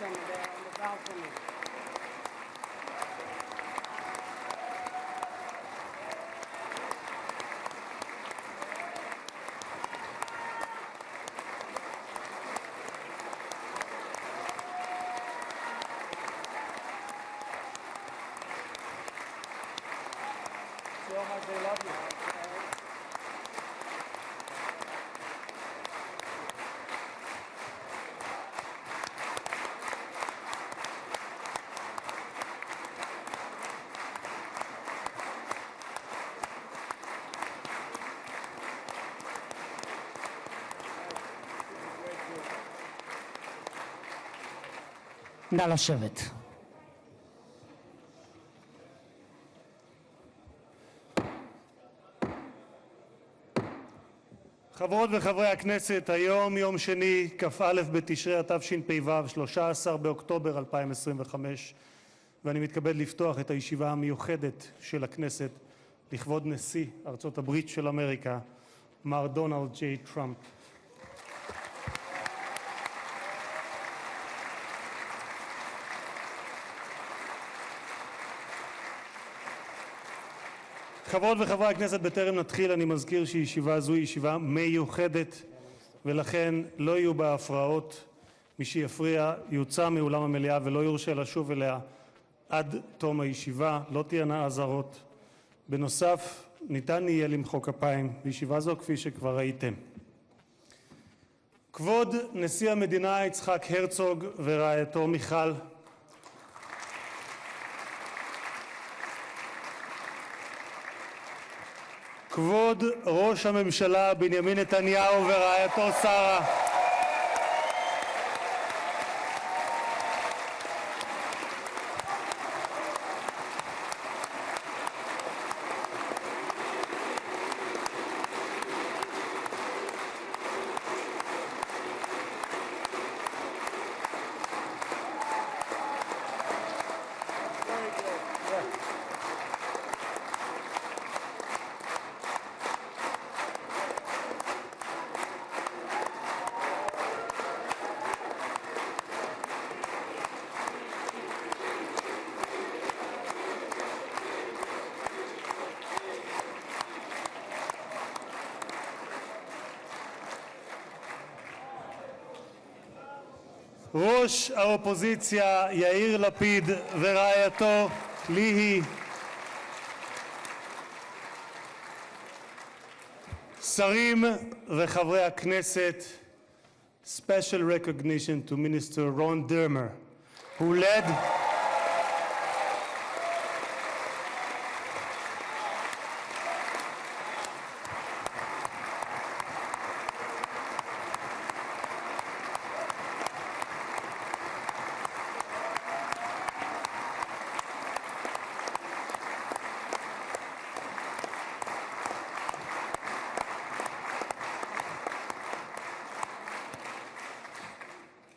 some there on the balcony. See how much they love you. נא לשבת. חברות וחברי הכנסת, היום יום שני, כ"א בתשרי התשפ"ו, 13 באוקטובר 2025, ואני מתכבד לפתוח את הישיבה המיוחדת של הכנסת לכבוד נשיא ארצות הברית של אמריקה, מר דונלד ג'יי טראמפ. חברות וחברי הכנסת, בטרם נתחיל אני מזכיר שישיבה זו היא ישיבה מיוחדת ולכן לא יהיו בה הפרעות. מי שיפריע יוצא מאולם המליאה ולא יורשה לשוב אליה עד תום הישיבה. לא תהיינה אזהרות. בנוסף, ניתן יהיה למחוא כפיים בישיבה זו כפי שכבר ראיתם. כבוד נשיא המדינה יצחק הרצוג ורעייתו מיכל, כבוד ראש הממשלה בנימין נתניהו ורעייתו שרה, ראש האופוזיציה יאיר לפיד ורעייתו ליהי, שרים וחברי הכנסת, special recognition to Minister Ron Dermer, who led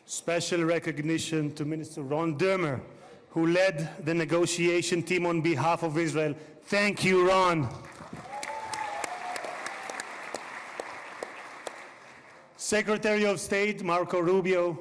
special recognition to Minister Ron Dermer, who led the negotiation team on behalf of Israel. Thank you, Ron. Secretary of State Marco Rubio,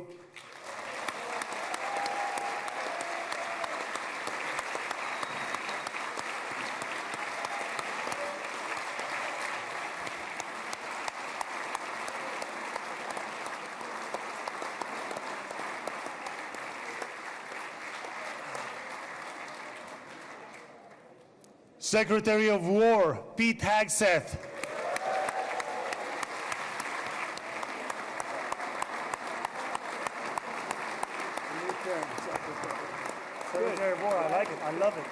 Secretary of War Pete Hegseth, Secretary of War, I like it, I love it.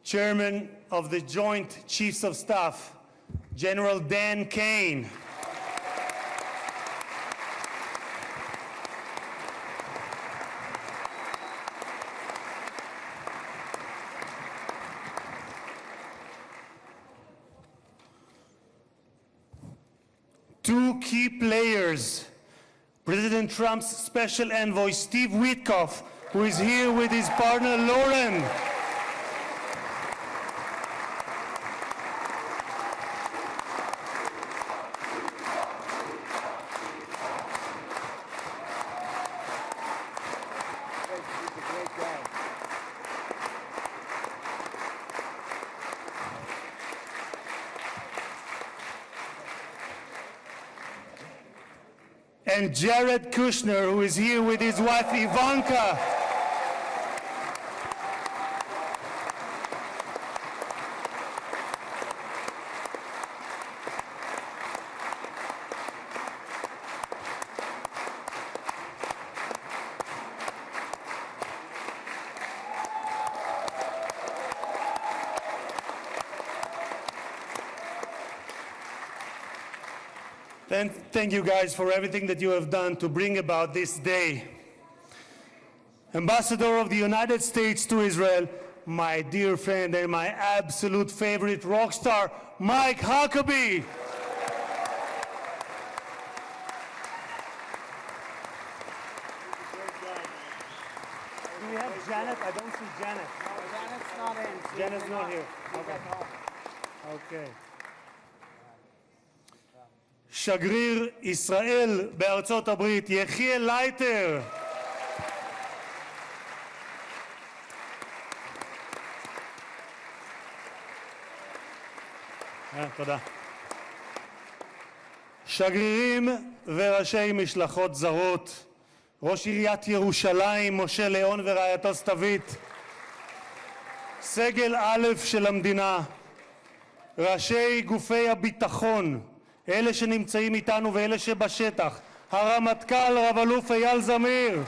Chairman of the Joint Chiefs of Staff, General Dan Kane, two key players, President Trump's special envoy Steve Witkoff, who is here with his partner Lauren, and Jared Kushner, who is here with his wife Ivanka. And thank you guys for everything that you have done to bring about this day. Ambassador of the United States to Israel, my dear friend and my absolute favorite rock star, Mike Huckabee. Do we have Janet? I don't see Janet. No, Janet's not in. Janet's not here. Okay. Okay. שגריר ישראל בארצות הברית, יחיאל לייטר. תודה. שגרירים וראשי משלחות זרות, ראש עיריית ירושלים משה ליאון ורעייתו סתווית, סגל א' של המדינה, ראשי גופי הביטחון, אלה שנמצאים איתנו ואלה שבשטח, הרמטכ"ל רב אלוף אייל זמיר,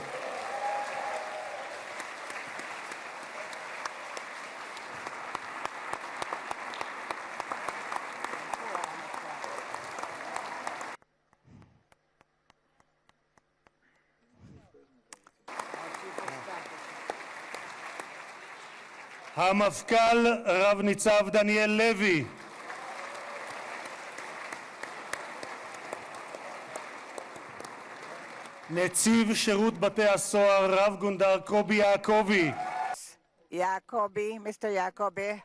המפכ"ל רב ניצב דניאל לוי, נציב שירות בתי הסוהר רב גונדר קובי יעקבי, Mr. Jacobi,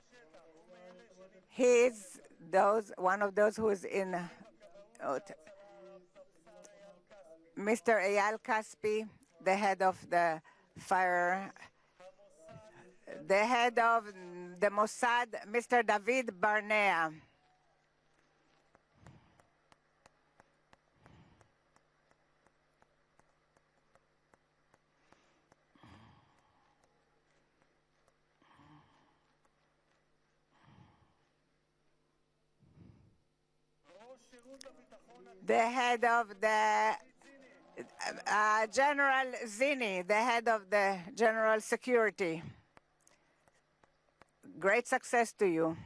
he's one of those who is in Mr. Eyal Kaspi, the head of the fire, the head of the Mossad, Mr. David Barnea. The head of the General Zini, the head of the General Security. Great success to you.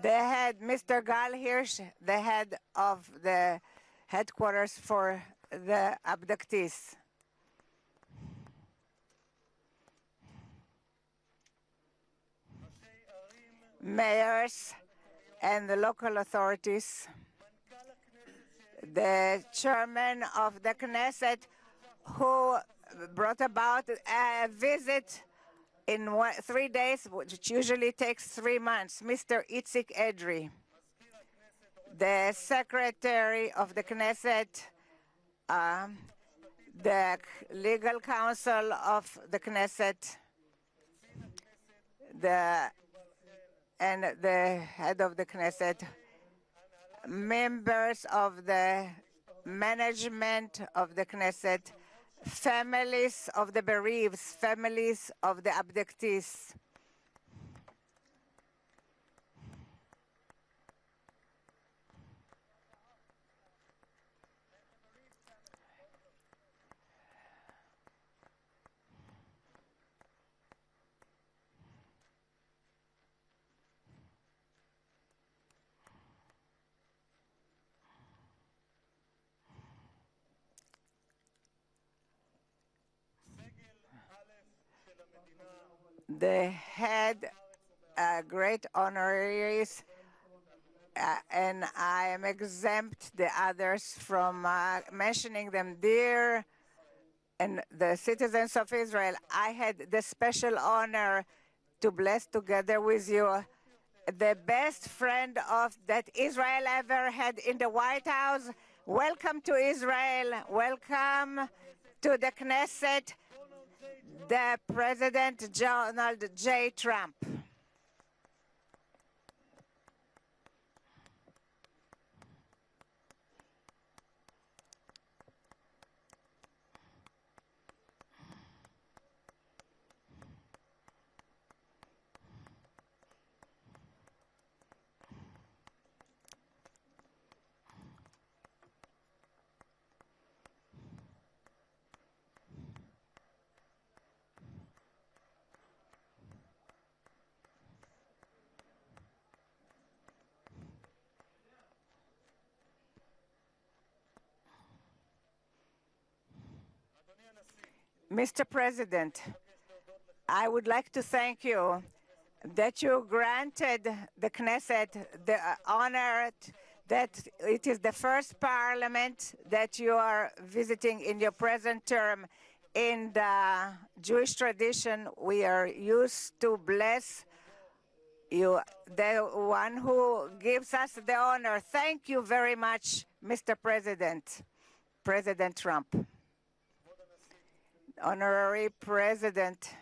The head, Mr. Gal Hirsch, the head of the headquarters for the abductees. Mayors and the local authorities, the chairman of the Knesset, who brought about a visit in 3 days, which usually takes 3 months, Mr. Itzik Edry, the secretary of the Knesset, the legal counsel of the Knesset, and the head of the Knesset, members of the management of the Knesset, families of the bereaved, families of the abductees. The head, great honoraries, and I am exempt the others from mentioning them, dear, and the citizens of Israel. I had the special honor to bless together with you the best friend that Israel ever had in the White House. Welcome to Israel. Welcome to the Knesset, the President Donald J. Trump. Mr. President, I would like to thank you that you granted the Knesset the honor that it is the first parliament that you are visiting in your present term. In the Jewish tradition, we are used to bless you, the one who gives us the honor. Thank you very much, Mr. President, President Trump. Honorary President,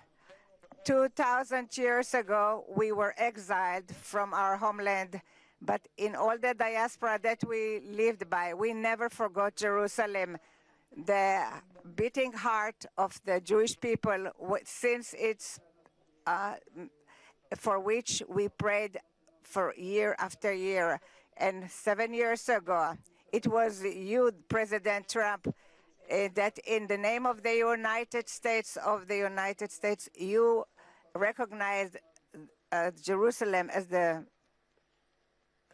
2,000 years ago, we were exiled from our homeland, but in all the diaspora that we lived by, we never forgot Jerusalem, the beating heart of the Jewish people, since it's for which we prayed for year after year. And 7 years ago, it was you, President Trump, that in the name of the United States, you recognized Jerusalem as the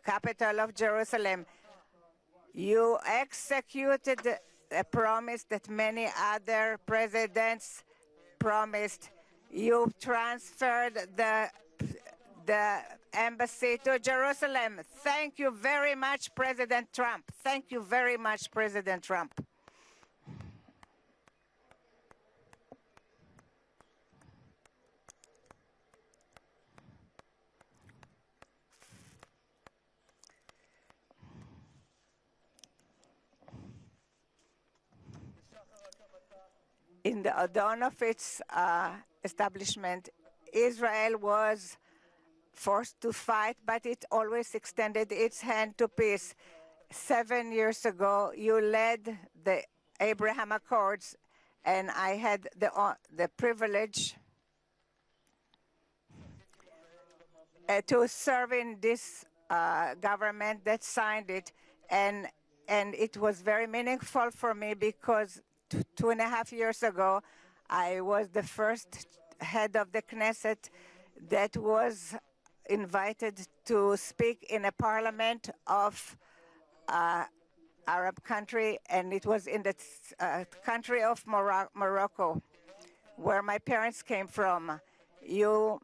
capital of Jerusalem. You executed a promise that many other presidents promised. You transferred the embassy to Jerusalem. Thank you very much, President Trump. Thank you very much, President Trump. In the dawn of its establishment, Israel was forced to fight, but it always extended its hand to peace. 7 years ago, you led the Abraham Accords, and I had the privilege to serve in this government that signed it, and it was very meaningful for me because 2.5 years ago, I was the first head of the Knesset that was invited to speak in a parliament of Arab country, and it was in the country of Morocco, where my parents came from. You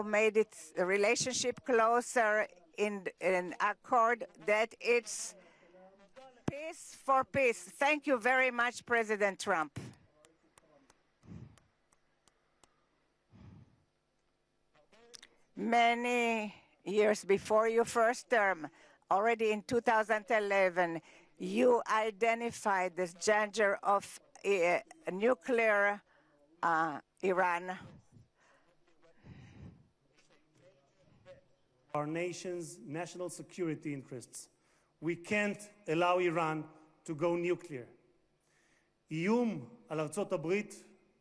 made its relationship closer in an accord that it's peace for peace. Thank you very much, President Trump. Many years before your first term, already in 2011, you identified this danger of nuclear Iran. Our nation's national security interests. We can't allow Iran to go nuclear. איום על ארצות הברית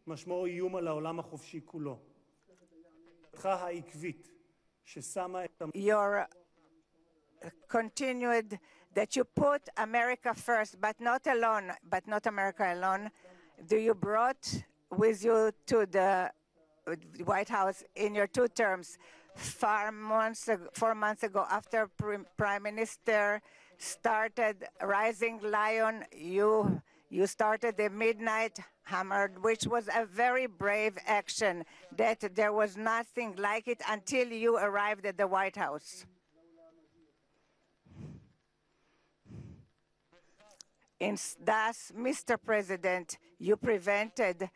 משמעו איום על העולם החופשי כולו. העקבית ששמה את Your continued that you put America first, but not alone, but not America alone. Do you brought with you to the White House in your 2 terms? 4 months ago, after Prime Minister started Rising Lion, you started the Midnight Hammer, which was a very brave action that there was nothing like it until you arrived at the White House. Thus, Mr. President, you prevented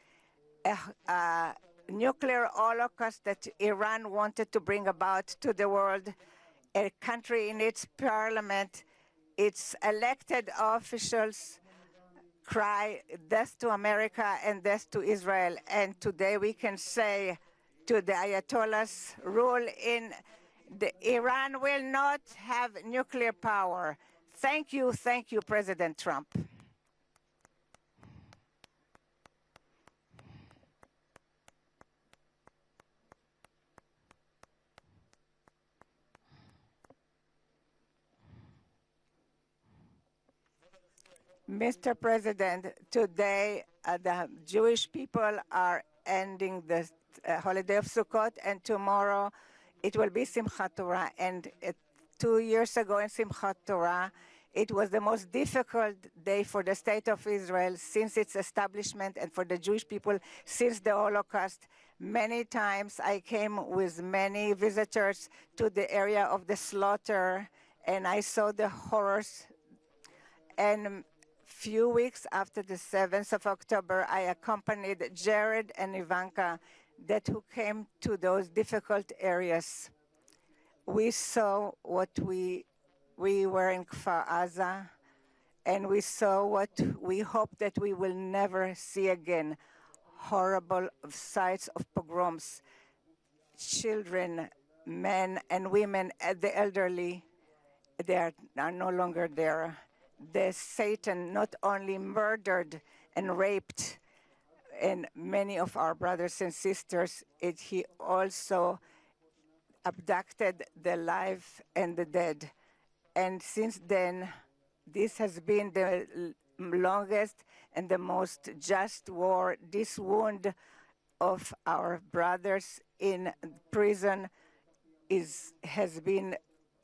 a nuclear holocaust that Iran wanted to bring about to the world. A country in its parliament, its elected officials cry death to America and death to Israel. And today we can say to the Ayatollahs rule in Iran will not have nuclear power. Thank you, President Trump. Mr. President, today the Jewish people are ending the holiday of Sukkot, and tomorrow it will be Simchat Torah. And 2 years ago in Simchat Torah, It was the most difficult day for the State of Israel since its establishment and for the Jewish people since the Holocaust. Many times I came with many visitors to the area of the slaughter, and I saw the horrors. And few weeks after the 7th of October, I accompanied Jared and Ivanka who came to those difficult areas. We saw what we were in Kfar Aza, and we saw what we hope that we will never see again, horrible sights of pogroms, children, men and women, the elderly, they are no longer there. The Satan not only murdered and raped and many of our brothers and sisters, he also abducted the live and the dead. And since then, this has been the longest and the most just war. This wound of our brothers in prison has been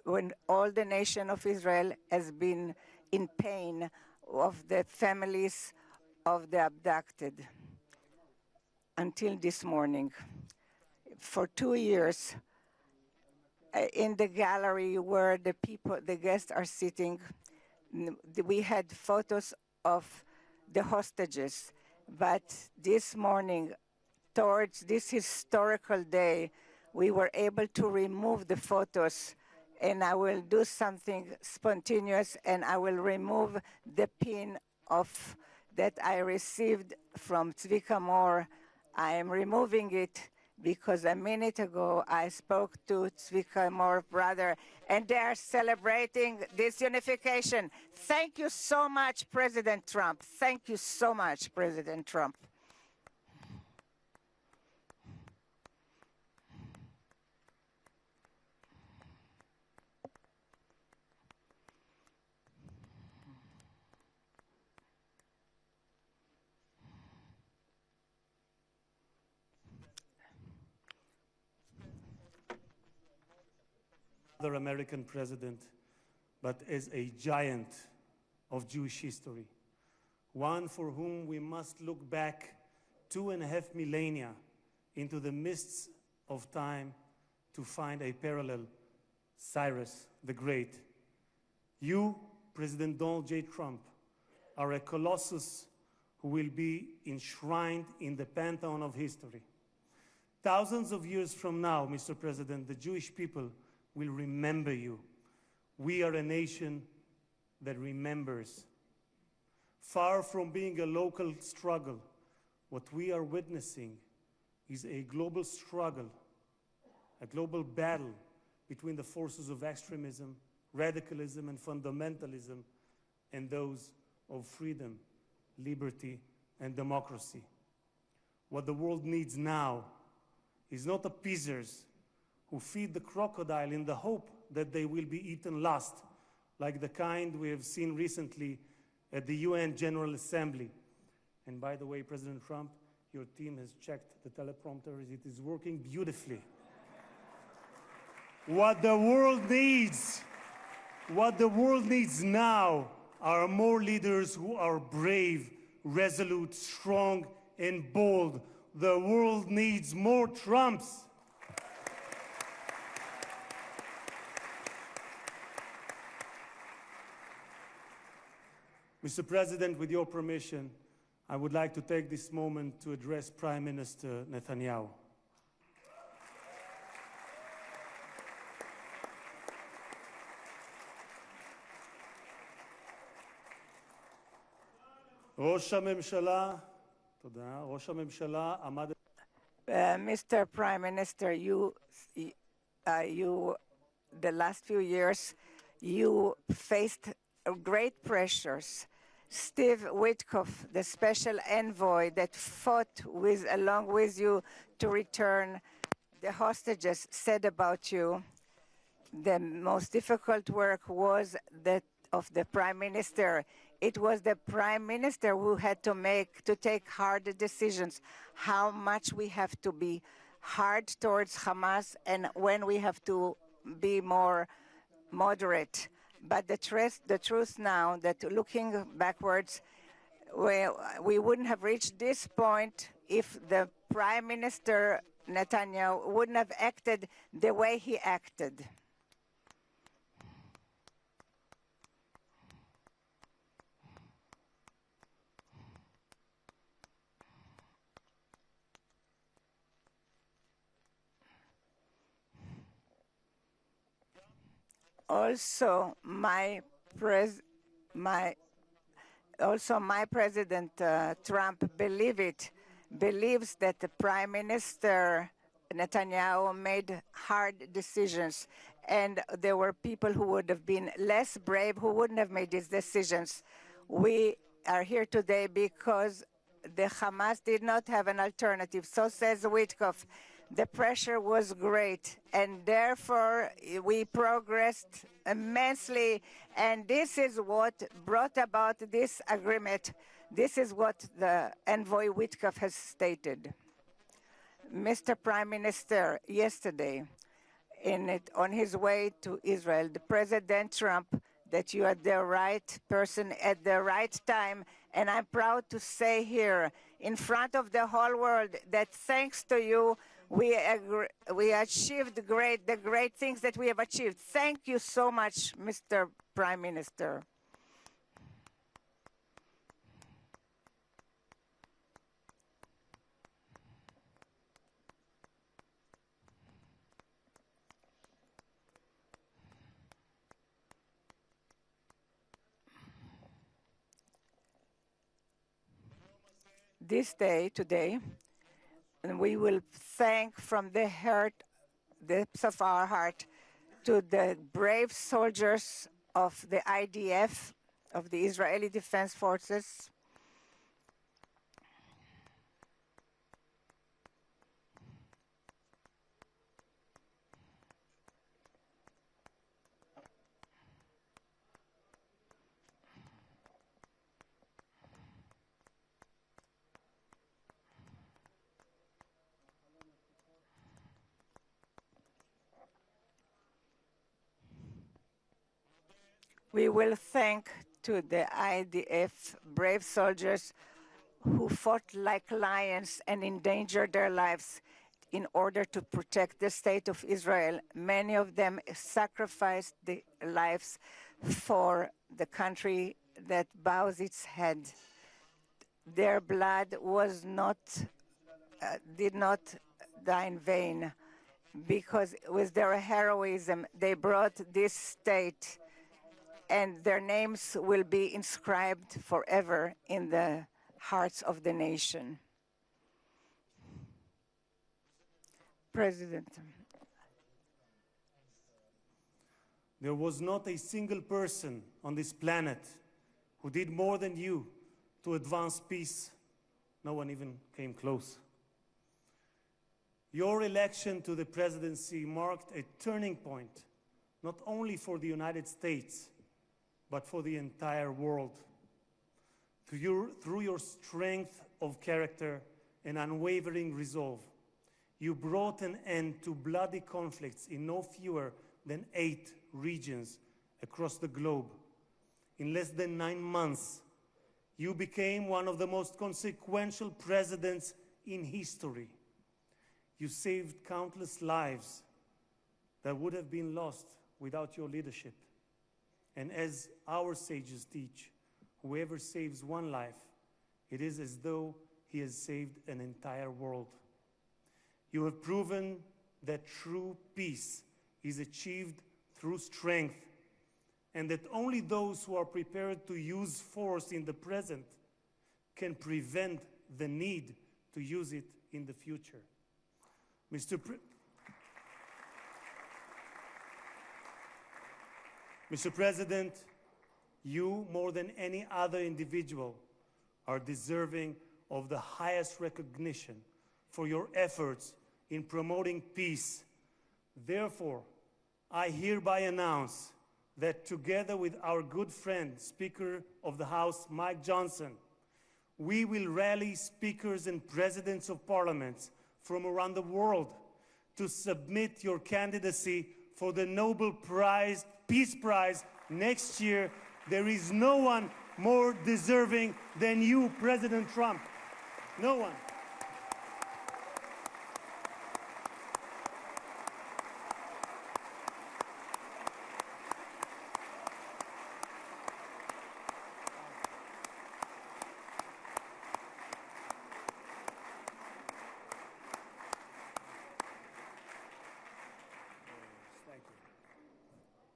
when all the nation of Israel has been in pain of the families of the abducted until this morning. For 2 years, in the gallery where the guests are sitting, we had photos of the hostages. But this morning, towards this historical day, we were able to remove the photos, and I will do something spontaneous, and I will remove the pin that I received from Tzvika Moore. I am removing it because a minute ago I spoke to Tzvika Moore's brother, and they are celebrating this unification. Thank you so much, President Trump. Thank you so much, President Trump. Other American president, but as a giant of Jewish history, one for whom we must look back 2.5 millennia into the mists of time to find a parallel, Cyrus the Great. You, President Donald J. Trump, are a colossus who will be enshrined in the pantheon of history. Thousands of years from now, Mr. President, the Jewish people will remember you. We are a nation that remembers. Far from being a local struggle, what we are witnessing is a global struggle, a global battle between the forces of extremism, radicalism, and fundamentalism, and those of freedom, liberty, and democracy. What the world needs now is not appeasers who feed the crocodile in the hope that they will be eaten last, like the kind we have seen recently at the UN General Assembly. And by the way, President Trump, your team has checked the teleprompter. It is working beautifully. What the world needs now are more leaders who are brave, resolute, strong, and bold. The world needs more Trumps. Mr. President, with your permission, I would like to take this moment to address Prime Minister Netanyahu. Mr. Prime Minister, the last few years, you faced great pressures. Steve Witkoff, the special envoy that fought along with you to return the hostages, said about you, the most difficult work was that of the Prime Minister. It was the Prime Minister who had to take hard decisions, how much we have to be hard towards Hamas and when we have to be more moderate. But the truth now that looking backwards, we wouldn't have reached this point if the Prime Minister Netanyahu wouldn't have acted the way he acted. Also, my president Trump believes that the Prime Minister Netanyahu made hard decisions, and there were people who would have been less brave who wouldn't have made these decisions. We are here today because the Hamas did not have an alternative. So says Witkoff. The pressure was great, and therefore we progressed immensely, and this is what brought about this agreement. This is what the envoy Witkoff has stated. Mr. Prime Minister, yesterday, on his way to Israel, the President Trump, that you are the right person at the right time, and I'm proud to say here in front of the whole world that thanks to you, we achieved the great things that we have achieved. Thank you so much, Mr. Prime Minister. This day, today, and we will thank from the depths of our heart to the brave soldiers of the IDF, of the Israeli Defense Forces, we will thank to the IDF brave soldiers who fought like lions and endangered their lives in order to protect the state of Israel. Many of them sacrificed their lives for the country that bows its head. Their blood did not die in vain, because with their heroism they brought this state, and their names will be inscribed forever in the hearts of the nation. President. There was not a single person on this planet who did more than you to advance peace. No one even came close. Your election to the presidency marked a turning point, not only for the United States, but for the entire world. Through your strength of character and unwavering resolve, you brought an end to bloody conflicts in no fewer than 8 regions across the globe. In less than 9 months, you became one of the most consequential presidents in history. You saved countless lives that would have been lost without your leadership. And as our sages teach, whoever saves one life, it is as though he has saved an entire world. You have proven that true peace is achieved through strength, and that only those who are prepared to use force in the present can prevent the need to use it in the future. Mr. President, you, more than any other individual, are deserving of the highest recognition for your efforts in promoting peace. Therefore, I hereby announce that together with our good friend, Speaker of the House, Mike Johnson, we will rally speakers and presidents of parliaments from around the world to submit your candidacy for the Nobel Peace Prize next year, there is no one more deserving than you, President Trump. No one.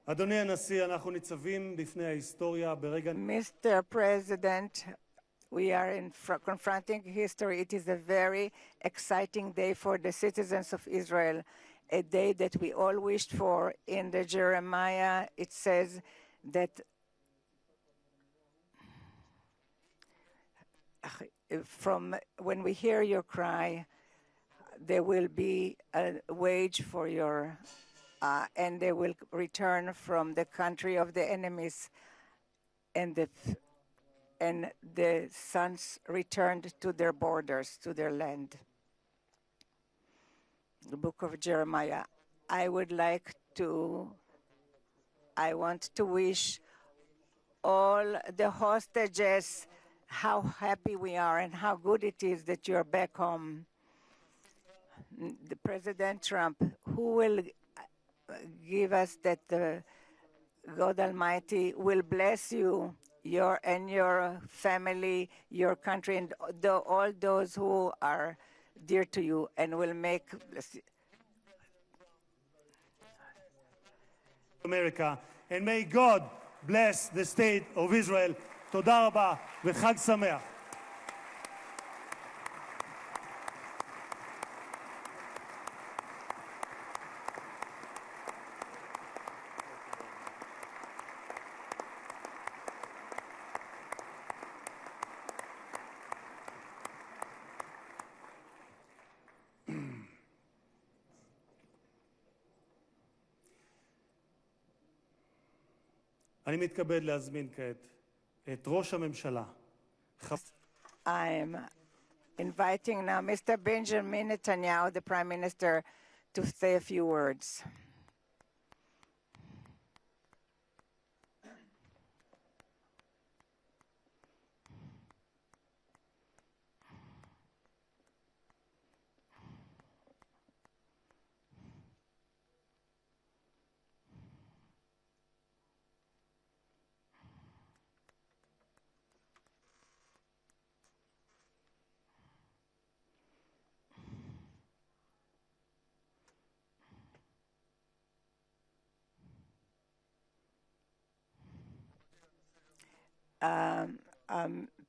אדוני הנשיא, אנחנו ניצבים בפני ההיסטוריה ברגע... Mr. President, we are confronting history. It is a very exciting day for the citizens of Israel, a day that we all wished for. In the Jeremiah, it says that from when we hear your cry, there will be a wage for your and they will return from the country of the enemies, and the sons returned to their borders, to their land. The book of Jeremiah. I want to wish all the hostages how happy we are and how good it is that you're back home. The President Trump, who will give us that God Almighty will bless you, your family, your country, and all those who are dear to you, and will make America. And may God bless the state of Israel. תודה רבה וחג שמח. אני מתכבד להזמין כעת את ראש הממשלה. I'm inviting now Mr. Benjamin Netanyahu, the Prime Minister, to say a few words.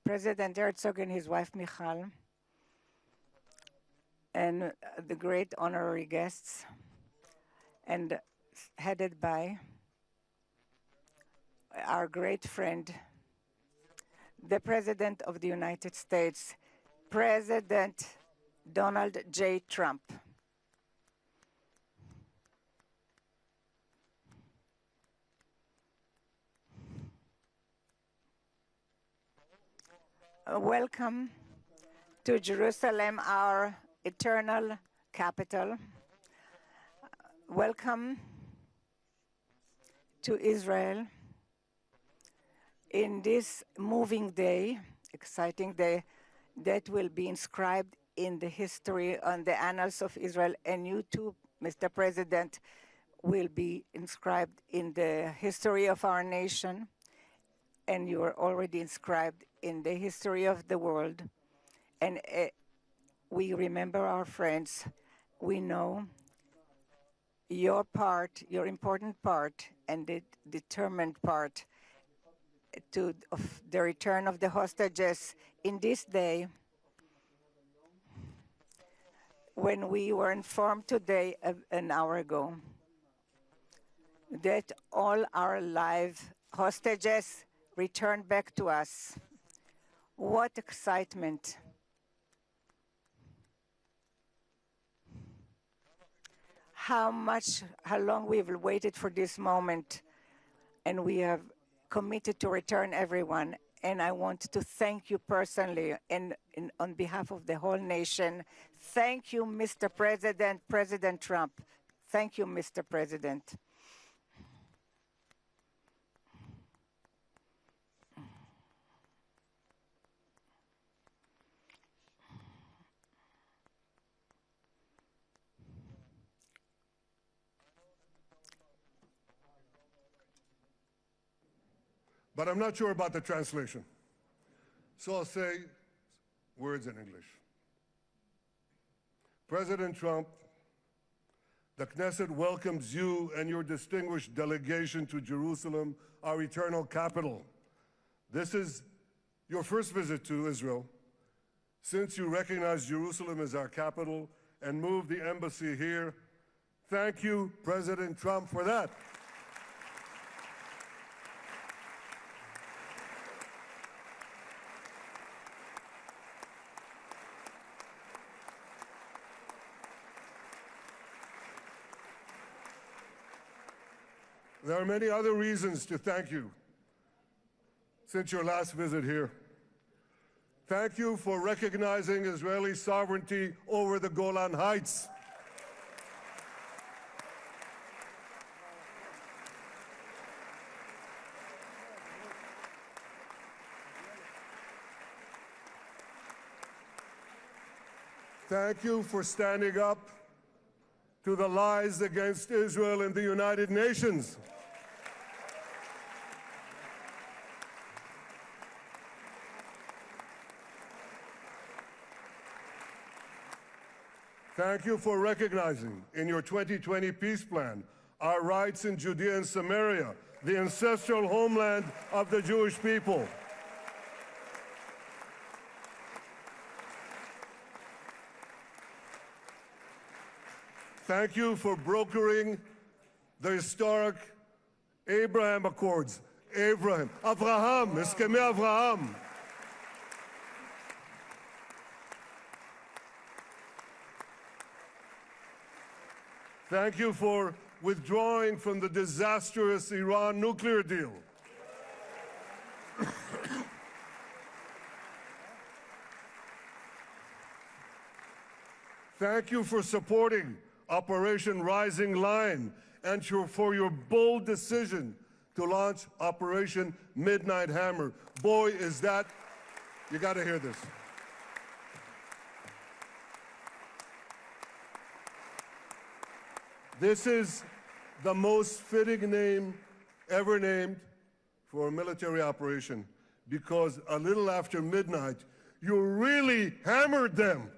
President Herzog and his wife Michal, and the great honorary guests, and headed by our great friend, the President of the United States, President Donald J. Trump. Welcome to Jerusalem, our eternal capital. Welcome to Israel in this moving day, exciting day, that will be inscribed in the history, on the annals of Israel. And you too, Mr. President, will be inscribed in the history of our nation. And you are already inscribed in the history of the world. And we remember our friends. We know your part, your important part, and the determined part of the return of the hostages in this day, when we were informed today, an hour ago, that all our live hostages returned back to us. What excitement. How long we've waited for this moment, and we have committed to return everyone. And I want to thank you personally and on behalf of the whole nation. Thank you, Mr. President, President Trump. Thank you, Mr. President. but I'm not sure about the translation. So I'll say words in English. President Trump, the Knesset welcomes you and your distinguished delegation to Jerusalem, our eternal capital. This is your first visit to Israel since you recognize Jerusalem as our capital and moved the embassy here. Thank you, President Trump, for that. There are many other reasons to thank you since your last visit here. Thank you for recognizing Israeli sovereignty over the Golan Heights. Thank you for standing up to the lies against Israel in the United Nations. Thank you for recognizing in your 2020 peace plan our rights in Judea and Samaria, the ancestral homeland of the Jewish people. Thank you for brokering the historic Abraham Accords. Abraham, Eskhemei Avraham. Thank you for withdrawing from the disastrous Iran nuclear deal. Thank you for supporting Operation Rising Lion and for your bold decision to launch Operation Midnight Hammer. Boy, is that, you got to hear this. This is the most fitting name ever named for a military operation, because a little after midnight, you really hammered them.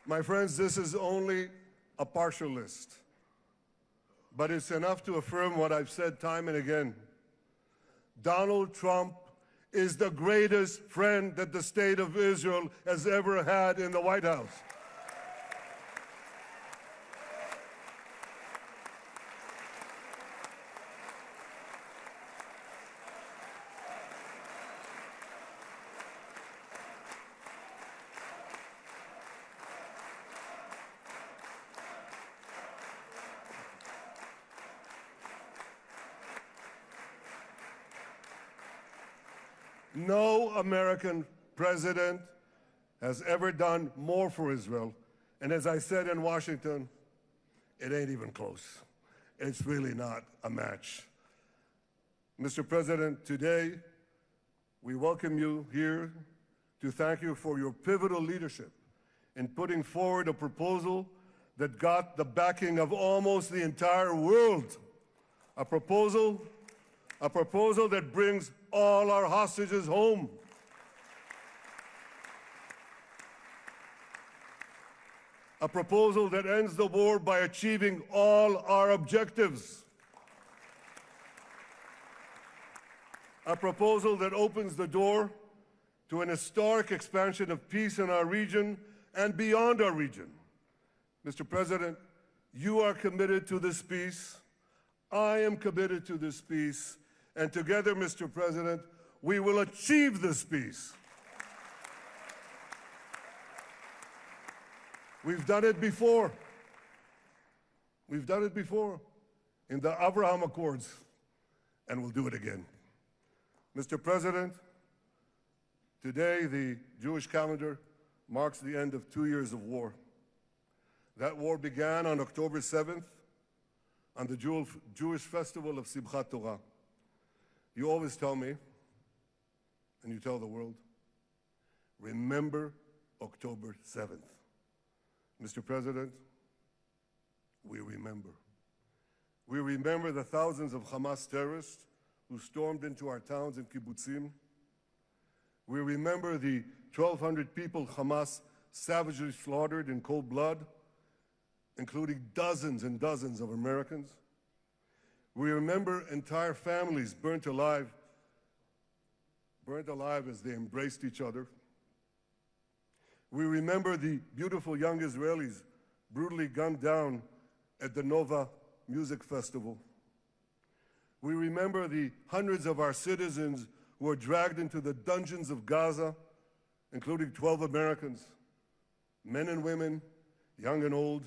My friends, this is only a partial list, but it's enough to affirm what I've said time and again. Donald Trump is the greatest friend that the state of Israel has ever had in the White House. No American president has ever done more for Israel. And as I said in Washington, it ain't even close. It's really not a match. Mr. President, today we welcome you here to thank you for your pivotal leadership in putting forward a proposal that got the backing of almost the entire world. A proposal that brings all our hostages home. A proposal that ends the war by achieving all our objectives. A proposal that opens the door to an historic expansion of peace in our region and beyond our region. Mr. President, you are committed to this peace. I am committed to this peace. And together, Mr. President, we will achieve this peace. We've done it before. We've done it before in the Abraham Accords, and we'll do it again. Mr. President, today the Jewish calendar marks the end of 2 years of war. That war began on October 7th, on the Jewish festival of Simchat Torah. You always tell me, and you tell the world, remember October 7th. Mr. President, we remember. We remember the thousands of Hamas terrorists who stormed into our towns and kibbutzim. We remember the 1,200 people Hamas savagely slaughtered in cold blood, including dozens and dozens of Americans. We remember entire families burnt alive as they embraced each other. We remember the beautiful young Israelis brutally gunned down at the Nova Music Festival. We remember the hundreds of our citizens who were dragged into the dungeons of Gaza, including 12 Americans, men and women, young and old,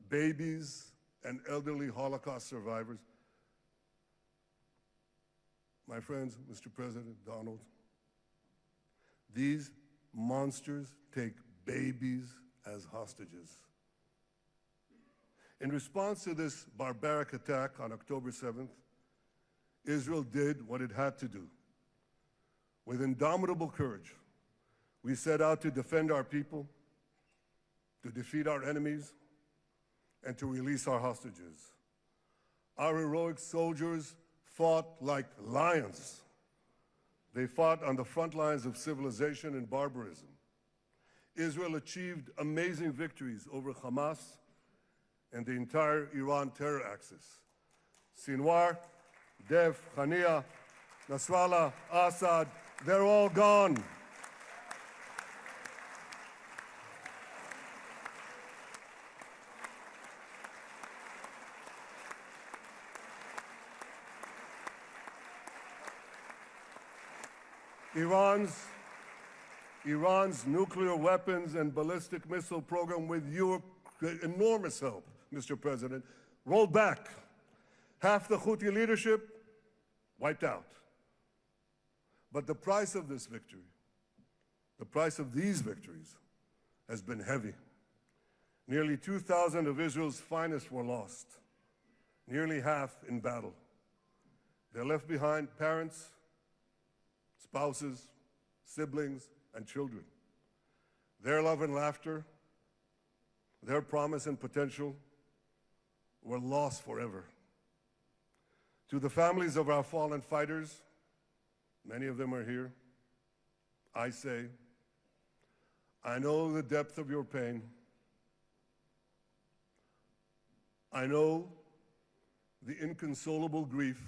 babies and elderly Holocaust survivors. My friends, Mr. President, Donald, these monsters take babies as hostages. In response to this barbaric attack on October 7th, Israel did what it had to do. With indomitable courage, we set out to defend our people, to defeat our enemies, and to release our hostages. Our heroic soldiers fought like lions. They fought on the front lines of civilization and barbarism. Israel achieved amazing victories over Hamas and the entire Iran terror axis. Sinwar, Dev, Hania, Nasrallah, Assad, they're all gone. Iran's nuclear weapons and ballistic missile program, with your enormous help, Mr. President, rolled back. Half the Houthi leadership wiped out. But the price of this victory, the price of these victories, has been heavy. Nearly 2,000 of Israel's finest were lost, nearly half in battle. They left behind parents, spouses, siblings, and children. Their love and laughter, their promise and potential were lost forever. To the families of our fallen fighters, many of them are here, I say, I know the depth of your pain. I know the inconsolable grief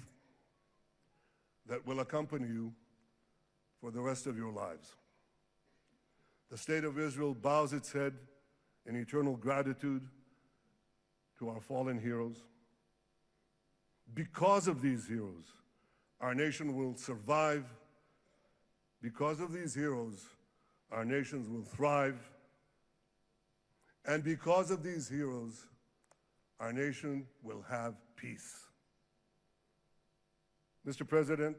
that will accompany you for the rest of your lives. The state of Israel bows its head in eternal gratitude to our fallen heroes. Because of these heroes, our nation will survive. Because of these heroes, our nations will thrive. And because of these heroes, our nation will have peace. Mr. President,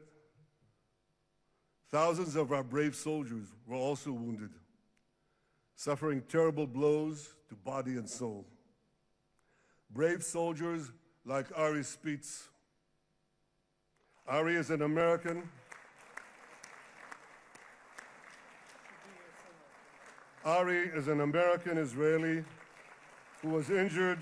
thousands of our brave soldiers were also wounded, suffering terrible blows to body and soul. Brave soldiers like Ari Spitz. Ari is an American. Ari is an American Israeli who was injured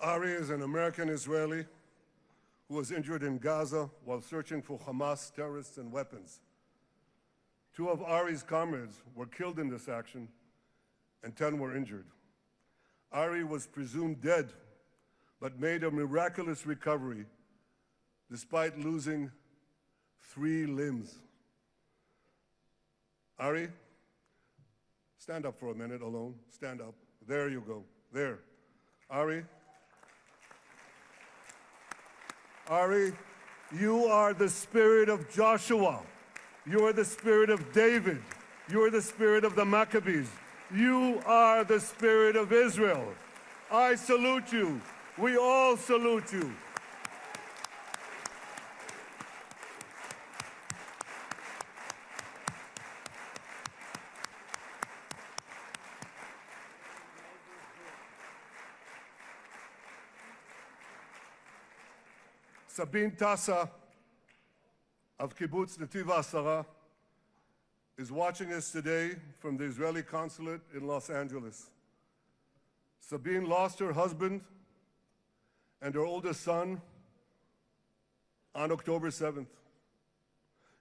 Ari is an American Israeli who was injured in Gaza while searching for Hamas terrorists and weapons. 2 of Ari's comrades were killed in this action, and 10 were injured. Ari was presumed dead, but made a miraculous recovery despite losing 3 limbs. Ari, stand up for a minute alone. Stand up. There you go. There. Ari, you are the spirit of Joshua. You are the spirit of David. You are the spirit of the Maccabees. You are the spirit of Israel. I salute you. We all salute you. Sabine Tassa of Kibbutz Netiv HaAsara is watching us today from the Israeli consulate in Los Angeles. Sabine lost her husband and her oldest son on October 7th.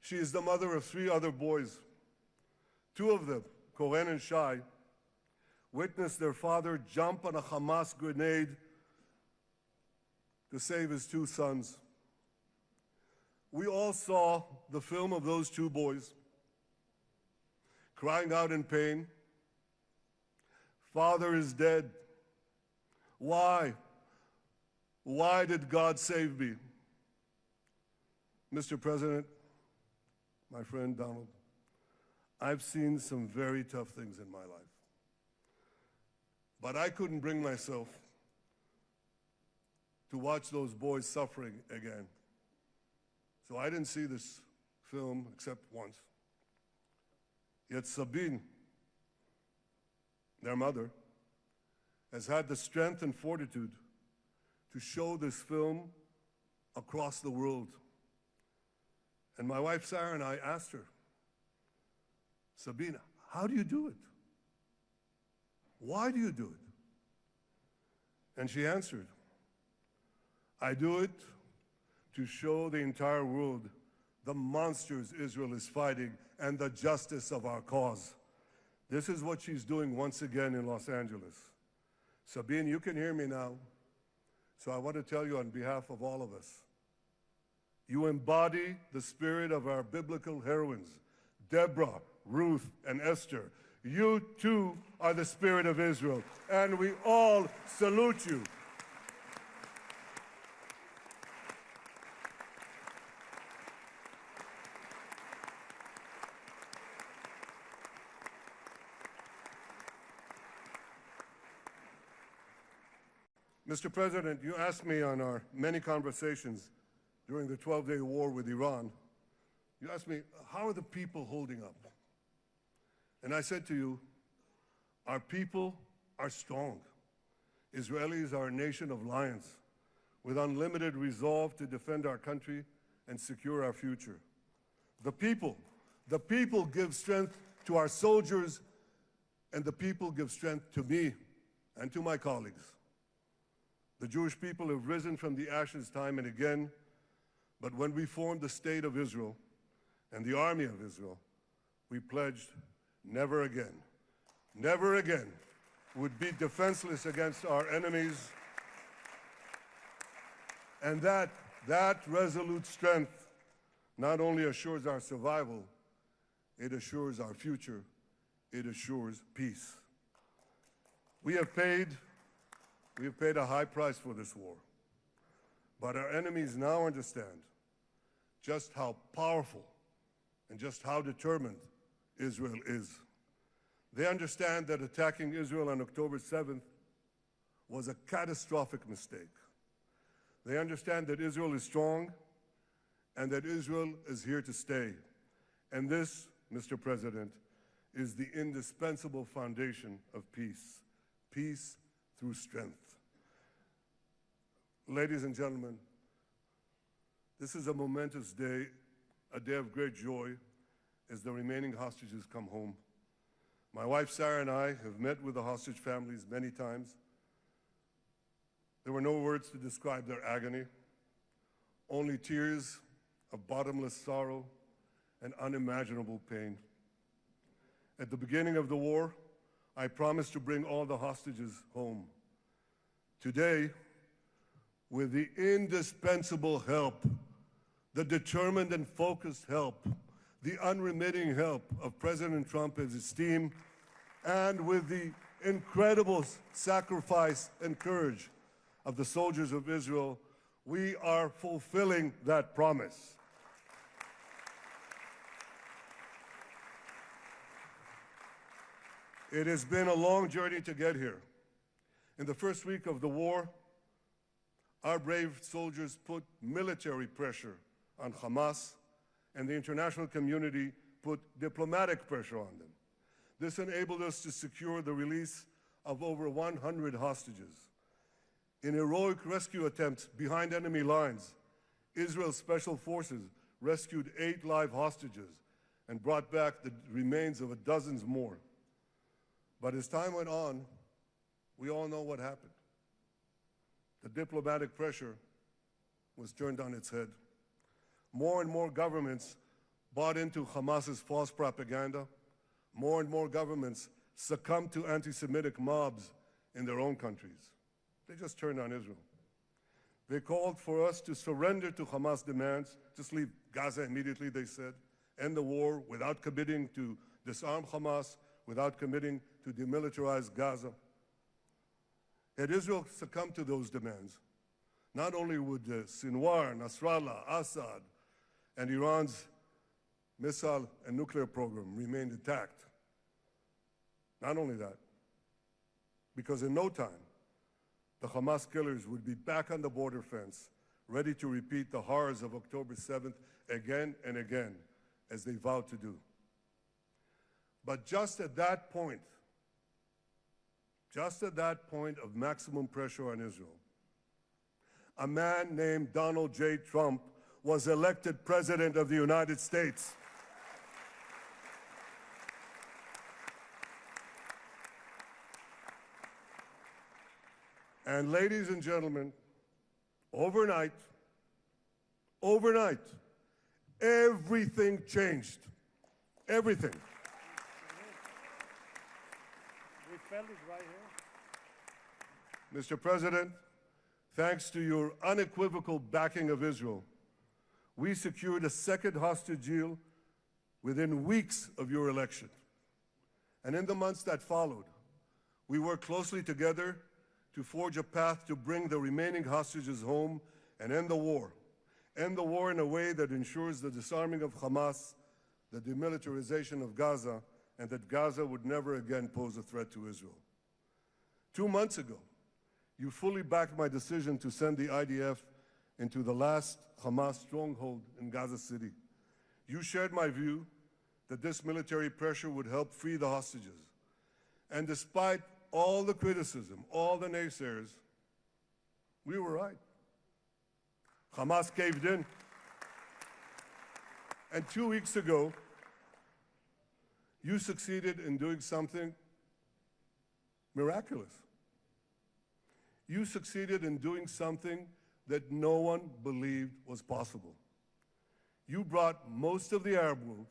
She is the mother of 3 other boys. 2 of them, Koren and Shai, witnessed their father jump on a Hamas grenade to save his 2 sons. We all saw the film of those 2 boys crying out in pain, "Father is dead. Why? Why did God save me?" Mr. President, my friend Donald, I've seen some very tough things in my life. But I couldn't bring myself to watch those boys suffering again. So I didn't see this film except once. Yet Sabine, their mother, has had the strength and fortitude to show this film across the world. And my wife Sarah and I asked her, "Sabine, how do you do it? Why do you do it?" And she answered, "I do it to show the entire world the monsters Israel is fighting and the justice of our cause." This is what she's doing once again in Los Angeles. Sabine, you can hear me now, so I want to tell you on behalf of all of us, you embody the spirit of our biblical heroines, Deborah, Ruth, and Esther. You too are the spirit of Israel, and we all salute you. Mr. President, you asked me on our many conversations during the 12-day war with Iran, you asked me, how are the people holding up? And I said to you, our people are strong. Israelis are a nation of lions with unlimited resolve to defend our country and secure our future. The people give strength to our soldiers, and the people give strength to me and to my colleagues. The Jewish people have risen from the ashes time and again, but when we formed the State of Israel and the Army of Israel, we pledged never again would be defenseless against our enemies. And that resolute strength not only assures our survival, it assures our future, it assures peace. We have paid a high price for this war, but our enemies now understand just how powerful and just how determined Israel is. They understand that attacking Israel on October 7th was a catastrophic mistake. They understand that Israel is strong and that Israel is here to stay. And this, Mr. President, is the indispensable foundation of peace. Peace through strength. Ladies and gentlemen, this is a momentous day, a day of great joy as the remaining hostages come home. My wife Sarah and I have met with the hostage families many times. There were no words to describe their agony, only tears of bottomless sorrow and unimaginable pain. At the beginning of the war, I promised to bring all the hostages home. Today, with the indispensable help, the determined and focused help, the unremitting help of President Trump and his team, and with the incredible sacrifice and courage of the soldiers of Israel, we are fulfilling that promise. It has been a long journey to get here, In the first week of the war, our brave soldiers put military pressure on Hamas, and the international community put diplomatic pressure on them. This enabled us to secure the release of over 100 hostages. In heroic rescue attempts behind enemy lines, Israel's special forces rescued 8 live hostages and brought back the remains of dozens more. But as time went on, we all know what happened. The diplomatic pressure was turned on its head. More and more governments bought into Hamas's false propaganda. More and more governments succumbed to anti-Semitic mobs in their own countries. They just turned on Israel. They called for us to surrender to Hamas demands, just leave Gaza immediately, they said, end the war without committing to disarm Hamas, without committing to demilitarize Gaza. Had Israel succumbed to those demands, not only would Sinwar, Nasrallah, Assad, and Iran's missile and nuclear program remain intact. Not only that, because in no time, the Hamas killers would be back on the border fence, ready to repeat the horrors of October 7th again and again, as they vowed to do. But just at that point of maximum pressure on Israel, a man named Donald J. Trump was elected President of the United States. And ladies and gentlemen, overnight, everything changed. Everything. We felt it right here. Mr. President, thanks to your unequivocal backing of Israel, we secured a second hostage deal within weeks of your election. And in the months that followed, we worked closely together to forge a path to bring the remaining hostages home and end the war. End the war in a way that ensures the disarming of Hamas, the demilitarization of Gaza, and that Gaza would never again pose a threat to Israel. 2 months ago, you fully backed my decision to send the IDF into the last Hamas stronghold in Gaza City. You shared my view that this military pressure would help free the hostages. And despite all the criticism, all the naysayers, we were right. Hamas caved in. And 2 weeks ago, you succeeded in doing something miraculous. You succeeded in doing something that no one believed was possible. You brought most of the Arab world,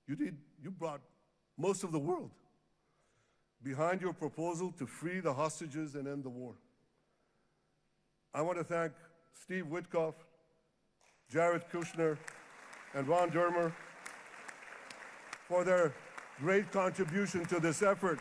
you brought most of the world behind your proposal to free the hostages and end the war. I want to thank Steve Witkoff, Jared Kushner, and Ron Dermer for their great contribution to this effort.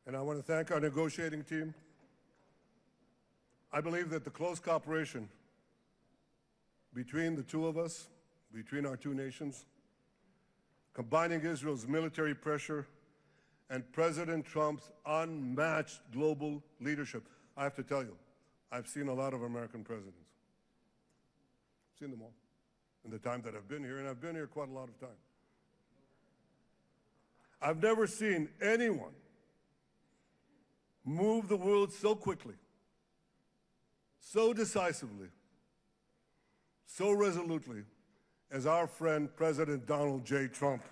And I want to thank our negotiating team. I believe that the close cooperation between the two of us, between our two nations, combining Israel's military pressure and President Trump's unmatched global leadership. I have to tell you, I've seen a lot of American presidents. I've seen them all in the time that I've been here, and I've been here quite a lot of time. I've never seen anyone move the world so quickly, so decisively, so resolutely as our friend President Donald J. Trump.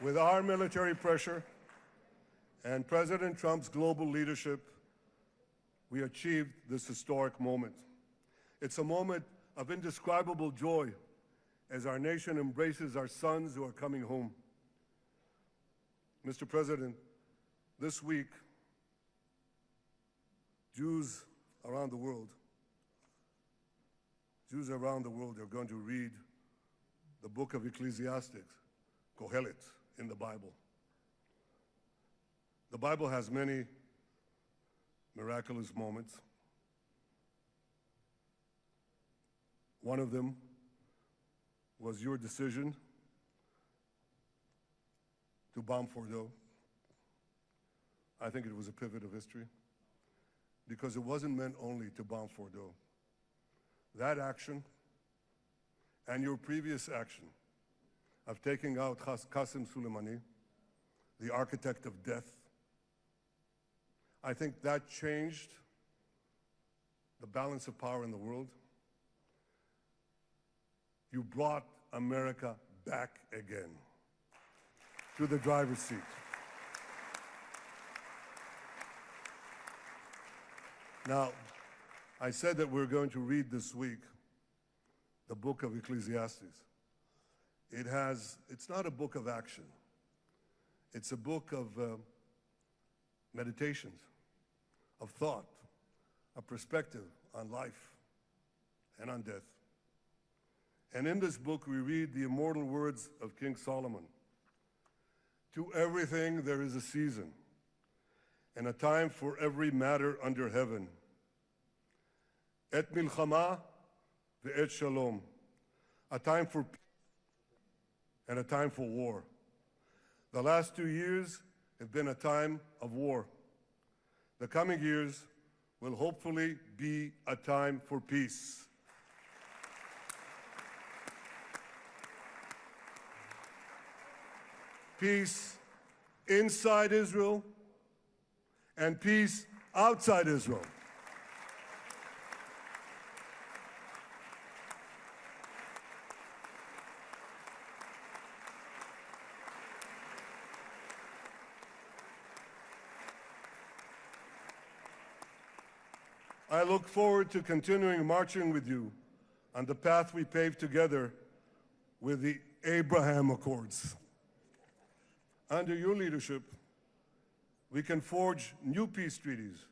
With our military pressure and President Trump's global leadership, we achieved this historic moment. It's a moment of indescribable joy as our nation embraces our sons who are coming home. Mr. President, this week, Jews around the world are going to read the book of Ecclesiastes, Kohelet, in the Bible. The Bible has many miraculous moments. One of them was your decision to bomb Fordo. I think it was a pivot of history because it wasn't meant only to bomb Fordo. That action and your previous action of taking out Qasem Soleimani, the architect of death, I think that changed the balance of power in the world. You brought America back again to the driver's seat. Now, I said that we're going to read this week the book of Ecclesiastes. It's not a book of action. It's a book of meditations, of thought, a perspective on life and on death. And in this book, we read the immortal words of King Solomon. To everything there is a season, and a time for every matter under heaven. Et milchama ve'et shalom. A time for peace and a time for war. The last 2 years have been a time of war. The coming years will hopefully be a time for peace. Peace inside Israel and peace outside Israel. I look forward to continuing marching with you on the path we paved together with the Abraham Accords. Under your leadership, we can forge new peace treaties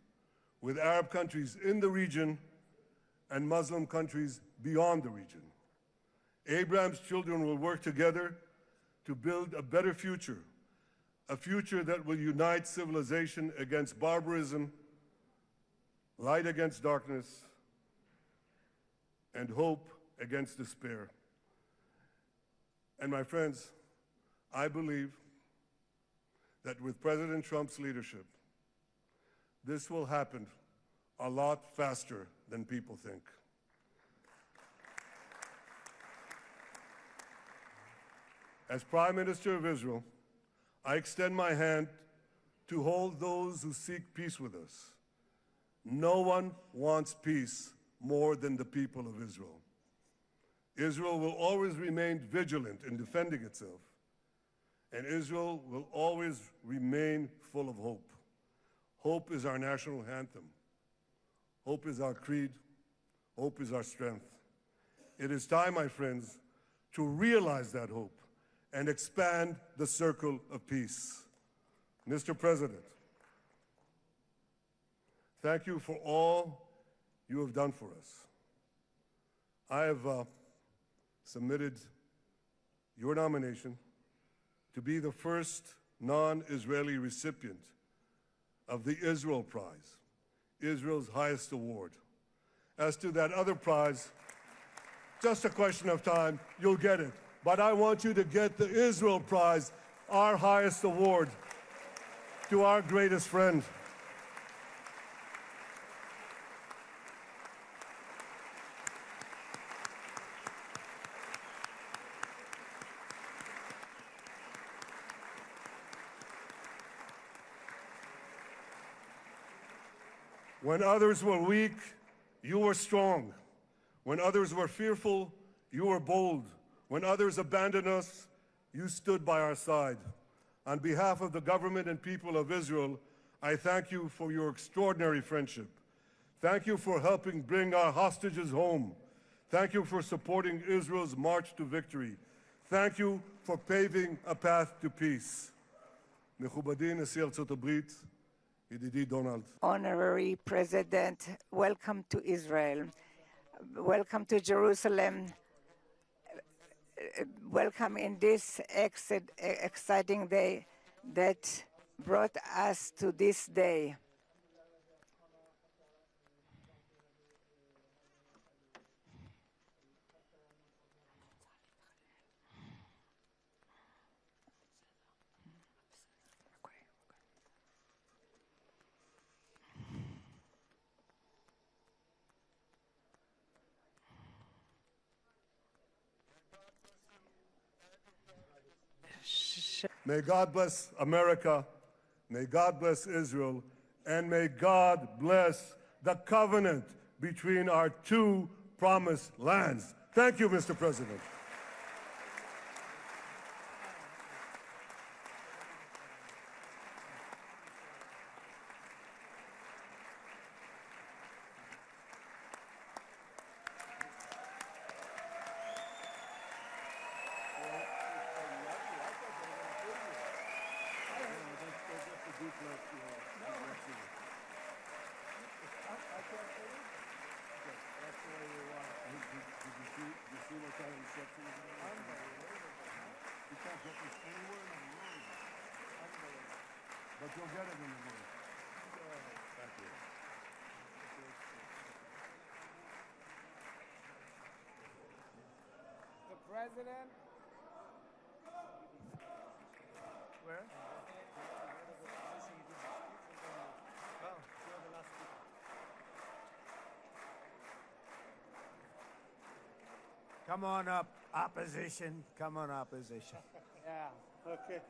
with Arab countries in the region and Muslim countries beyond the region. Abraham's children will work together to build a better future, a future that will unite civilization against barbarism, light against darkness, and hope against despair. And my friends, I believe that with President Trump's leadership, this will happen a lot faster than people think. As Prime Minister of Israel, I extend my hand to hold those who seek peace with us. No one wants peace more than the people of Israel. Israel will always remain vigilant in defending itself, and Israel will always remain full of hope. Hope is our national anthem. Hope is our creed. Hope is our strength. It is time, my friends, to realize that hope and expand the circle of peace. Mr. President, thank you for all you have done for us. I have submitted your nomination to be the first non-Israeli recipient of the Israel Prize, Israel's highest award. As to that other prize, just a question of time, you'll get it. But I want you to get the Israel Prize, our highest award, to our greatest friend. When others were weak, you were strong. When others were fearful, you were bold. When others abandoned us, you stood by our side. On behalf of the government and people of Israel, I thank you for your extraordinary friendship. Thank you for helping bring our hostages home. Thank you for supporting Israel's march to victory. Thank you for paving a path to peace. מכובדי נשיא ארצות הברית, ידידי דונלד. Honorary President, welcome to Israel. Welcome to Jerusalem. Welcome in this exciting day that brought us to this day. May God bless America, may God bless Israel, and may God bless the covenant between our two promised lands. Thank you, Mr. President. But you'll get it in the morning. Thank you. The president. Where? Come on up, opposition. Come on, opposition. Yeah, okay.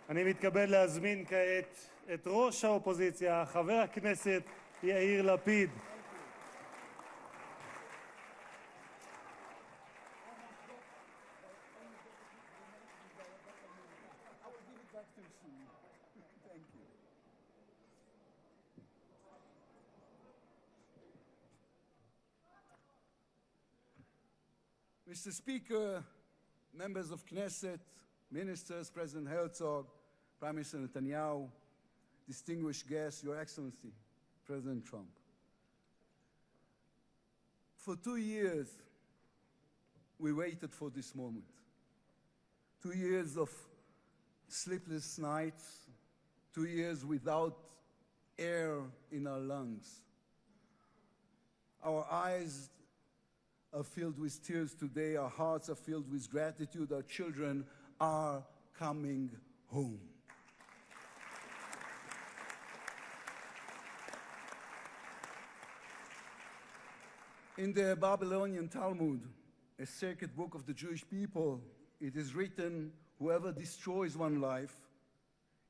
אני מתכבד להזמין כעת את ראש האופוזיציה, חבר הכנסת יאיר לפיד. Mr. Speaker, members of Knesset, ministers, President Herzog, Prime Minister Netanyahu, distinguished guests, Your Excellency, President Trump. For 2 years, we waited for this moment. 2 years of sleepless nights, 2 years without air in our lungs. Our eyes are filled with tears today. Our hearts are filled with gratitude. Our children are coming home. In the Babylonian Talmud, a sacred book of the Jewish people, it is written, whoever destroys one life,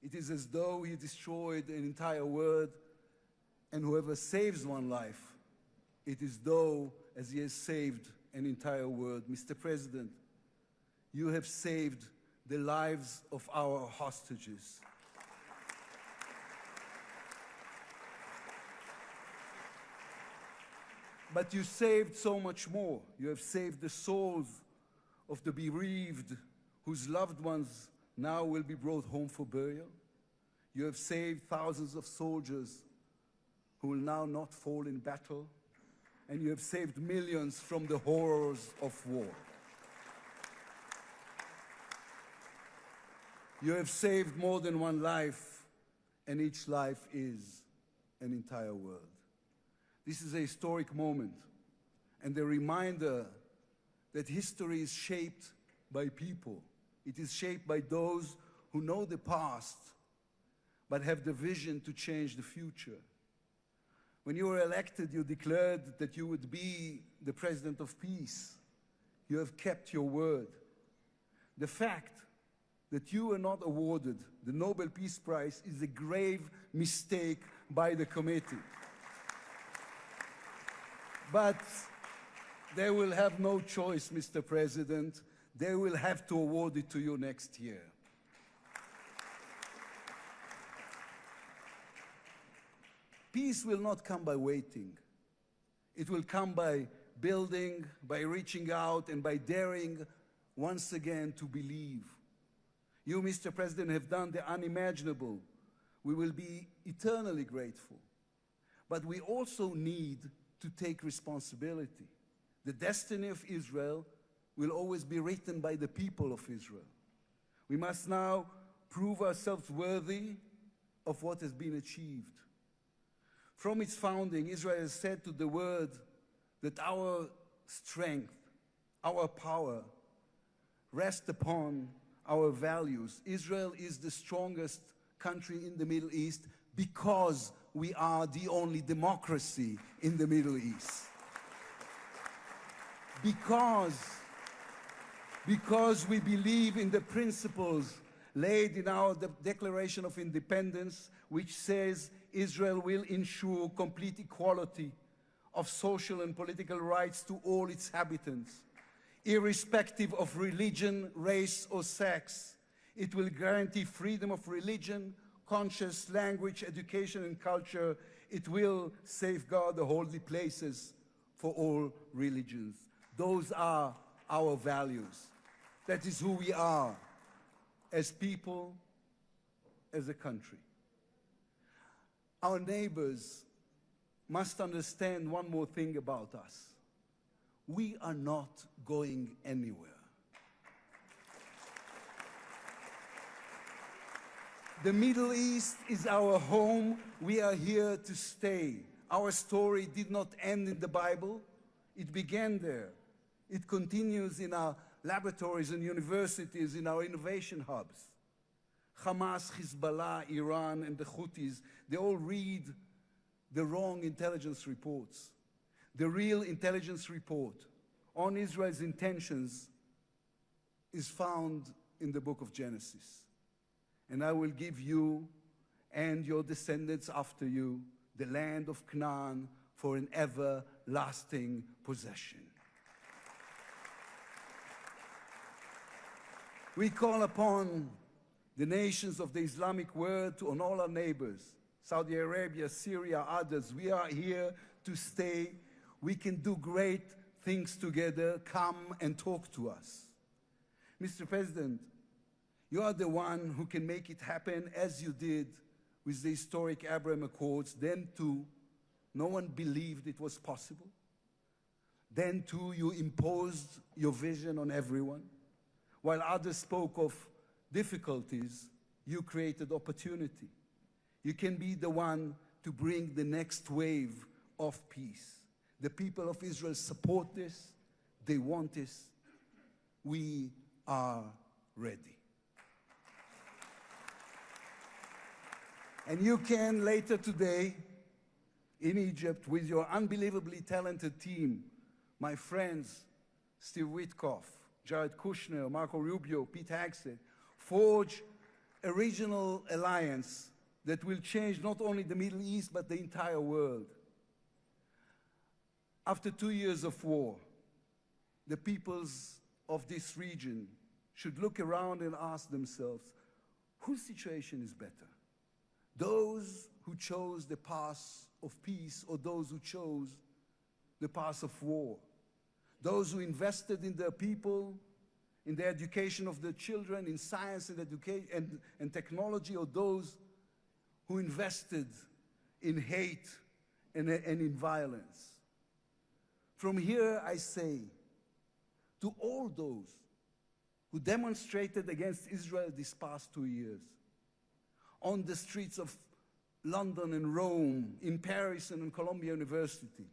it is as though he destroyed an entire world, and whoever saves one life, it is though as he has saved an entire world. Mr. President, you have saved the lives of our hostages. But you saved so much more. You have saved the souls of the bereaved whose loved ones now will be brought home for burial. You have saved thousands of soldiers who will now not fall in battle. And you have saved millions from the horrors of war. You have saved more than one life, and each life is an entire world. This is a historic moment, and a reminder that history is shaped by people. It is shaped by those who know the past, but have the vision to change the future. When you were elected, you declared that you would be the president of peace. You have kept your word. The fact that you were not awarded the Nobel Peace Prize is a grave mistake by the committee. But they will have no choice, Mr. President. They will have to award it to you next year. Peace will not come by waiting. It will come by building, by reaching out, and by daring once again to believe. You, Mr. President, have done the unimaginable. We will be eternally grateful. But we also need to take responsibility. The destiny of Israel will always be written by the people of Israel. We must now prove ourselves worthy of what has been achieved. From its founding, Israel has said to the world that our strength, our power, rest upon our values. Israel is the strongest country in the Middle East because we are the only democracy in the Middle East. Because we believe in the principles laid in our Declaration of Independence, which says Israel will ensure complete equality of social and political rights to all its inhabitants, irrespective of religion, race, or sex. It will guarantee freedom of religion, conscience, language, education, and culture. It will safeguard the holy places for all religions. Those are our values. That is who we are as people, as a country. Our neighbors must understand one more thing about us. We are not going anywhere. The Middle East is our home. We are here to stay. Our story did not end in the Bible. It began there. It continues in our laboratories and universities, in our innovation hubs. Hamas, Hezbollah, Iran, and the Houthis, they all read the wrong intelligence reports. The real intelligence report on Israel's intentions is found in the book of Genesis. And I will give you and your descendants after you the land of Canaan for an everlasting possession. We call upon the nations of the Islamic world to, on all our neighbors, Saudi Arabia, Syria, others. We are here to stay. We can do great things together. Come and talk to us. Mr. President, you are the one who can make it happen as you did with the historic Abraham Accords. Then, too, no one believed it was possible. Then, too, you imposed your vision on everyone. While others spoke of difficulties, you created opportunity. You can be the one to bring the next wave of peace. The people of Israel support this. They want this. We are ready. And you can later today in Egypt with your unbelievably talented team, my friends, Steve Witkoff, Jared Kushner, Marco Rubio, Pete Hegseth, forge a regional alliance that will change not only the Middle East, but the entire world. After 2 years of war, the peoples of this region should look around and ask themselves, whose situation is better? Those who chose the path of peace or those who chose the path of war? Those who invested in their people, in the education of their children, in science and education and technology, or those who invested in hate and in violence? From here, I say to all those who demonstrated against Israel these past 2 years, on the streets of London and Rome, in Paris and in Columbia University.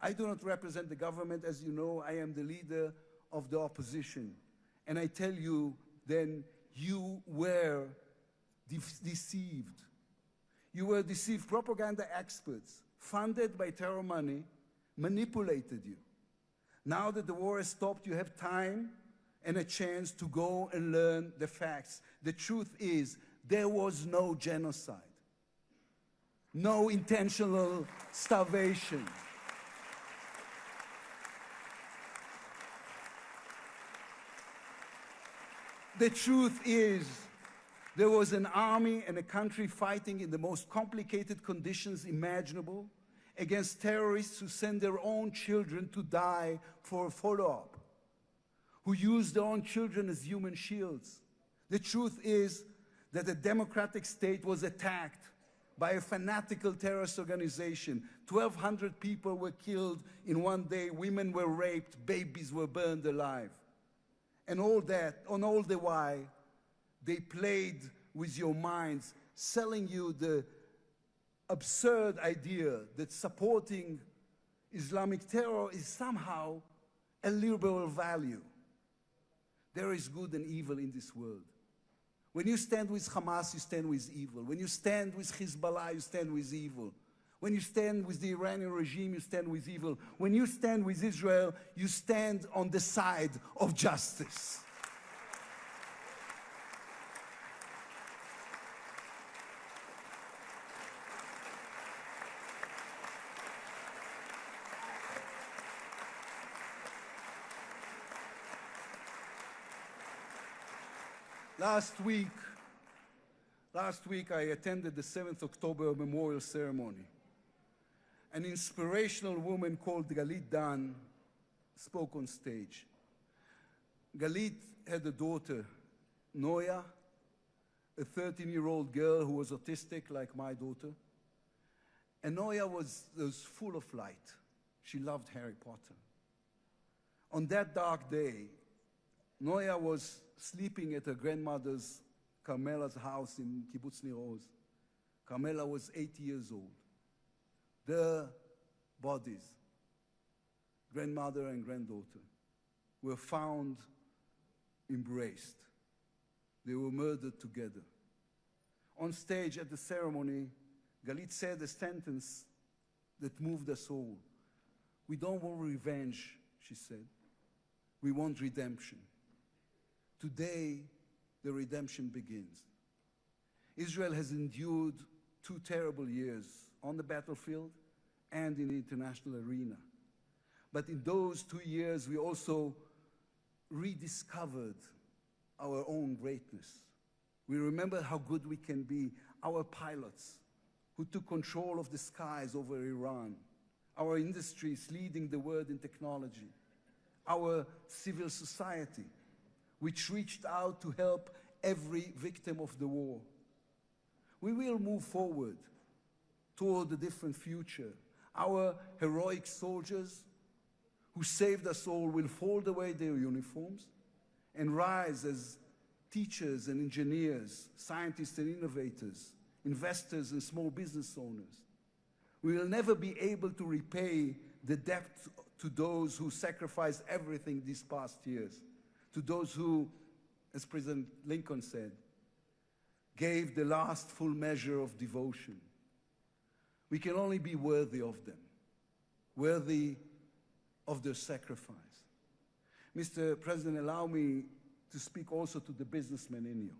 I do not represent the government. As you know, I am the leader of the opposition. And I tell you, then, you were deceived. You were deceived. Propaganda experts, funded by terror money, manipulated you. Now that the war has stopped, you have time and a chance to go and learn the facts. The truth is, there was no genocide, no intentional starvation. The truth is There was an army and a country fighting in the most complicated conditions imaginable against terrorists who send their own children to die for a follow-up, who use their own children as human shields. The truth is that the democratic state was attacked by a fanatical terrorist organization. 1,200 people were killed in one day, women were raped, babies were burned alive. And all the while, they played with your minds, selling you the absurd idea that supporting Islamic terror is somehow a liberal value. There is good and evil in this world. When you stand with Hamas, you stand with evil. When you stand with Hezbollah, you stand with evil. When you stand with the Iranian regime, you stand with evil. When you stand with Israel, you stand on the side of justice. Last week I attended the 7th October Memorial Ceremony. An inspirational woman called Galit Dan spoke on stage. Galit had a daughter, Noya, a 13-year-old girl who was autistic like my daughter. And Noya was full of light. She loved Harry Potter. On that dark day, Noya was sleeping at her grandmother's, Carmela's house in Kibbutz Nir Oz. Carmela was 80 years old. Their bodies, grandmother and granddaughter, were found embraced. They were murdered together. On stage at the ceremony, Galit said a sentence that moved us all. We don't want revenge, she said. We want redemption. Today, the redemption begins. Israel has endured 2 terrible years on the battlefield and in the international arena. But in those 2 years, we also rediscovered our own greatness. We remember how good we can be, our pilots who took control of the skies over Iran, our industries leading the world in technology, our civil society, which reached out to help every victim of the war. We will move forward toward a different future. Our heroic soldiers who saved us all will fold away their uniforms and rise as teachers and engineers, scientists and innovators, investors and small business owners. We will never be able to repay the debt to those who sacrificed everything these past years, to those who, as President Lincoln said, gave the last full measure of devotion. We can only be worthy of them, worthy of their sacrifice. Mr. President, allow me to speak also to the businessman in you,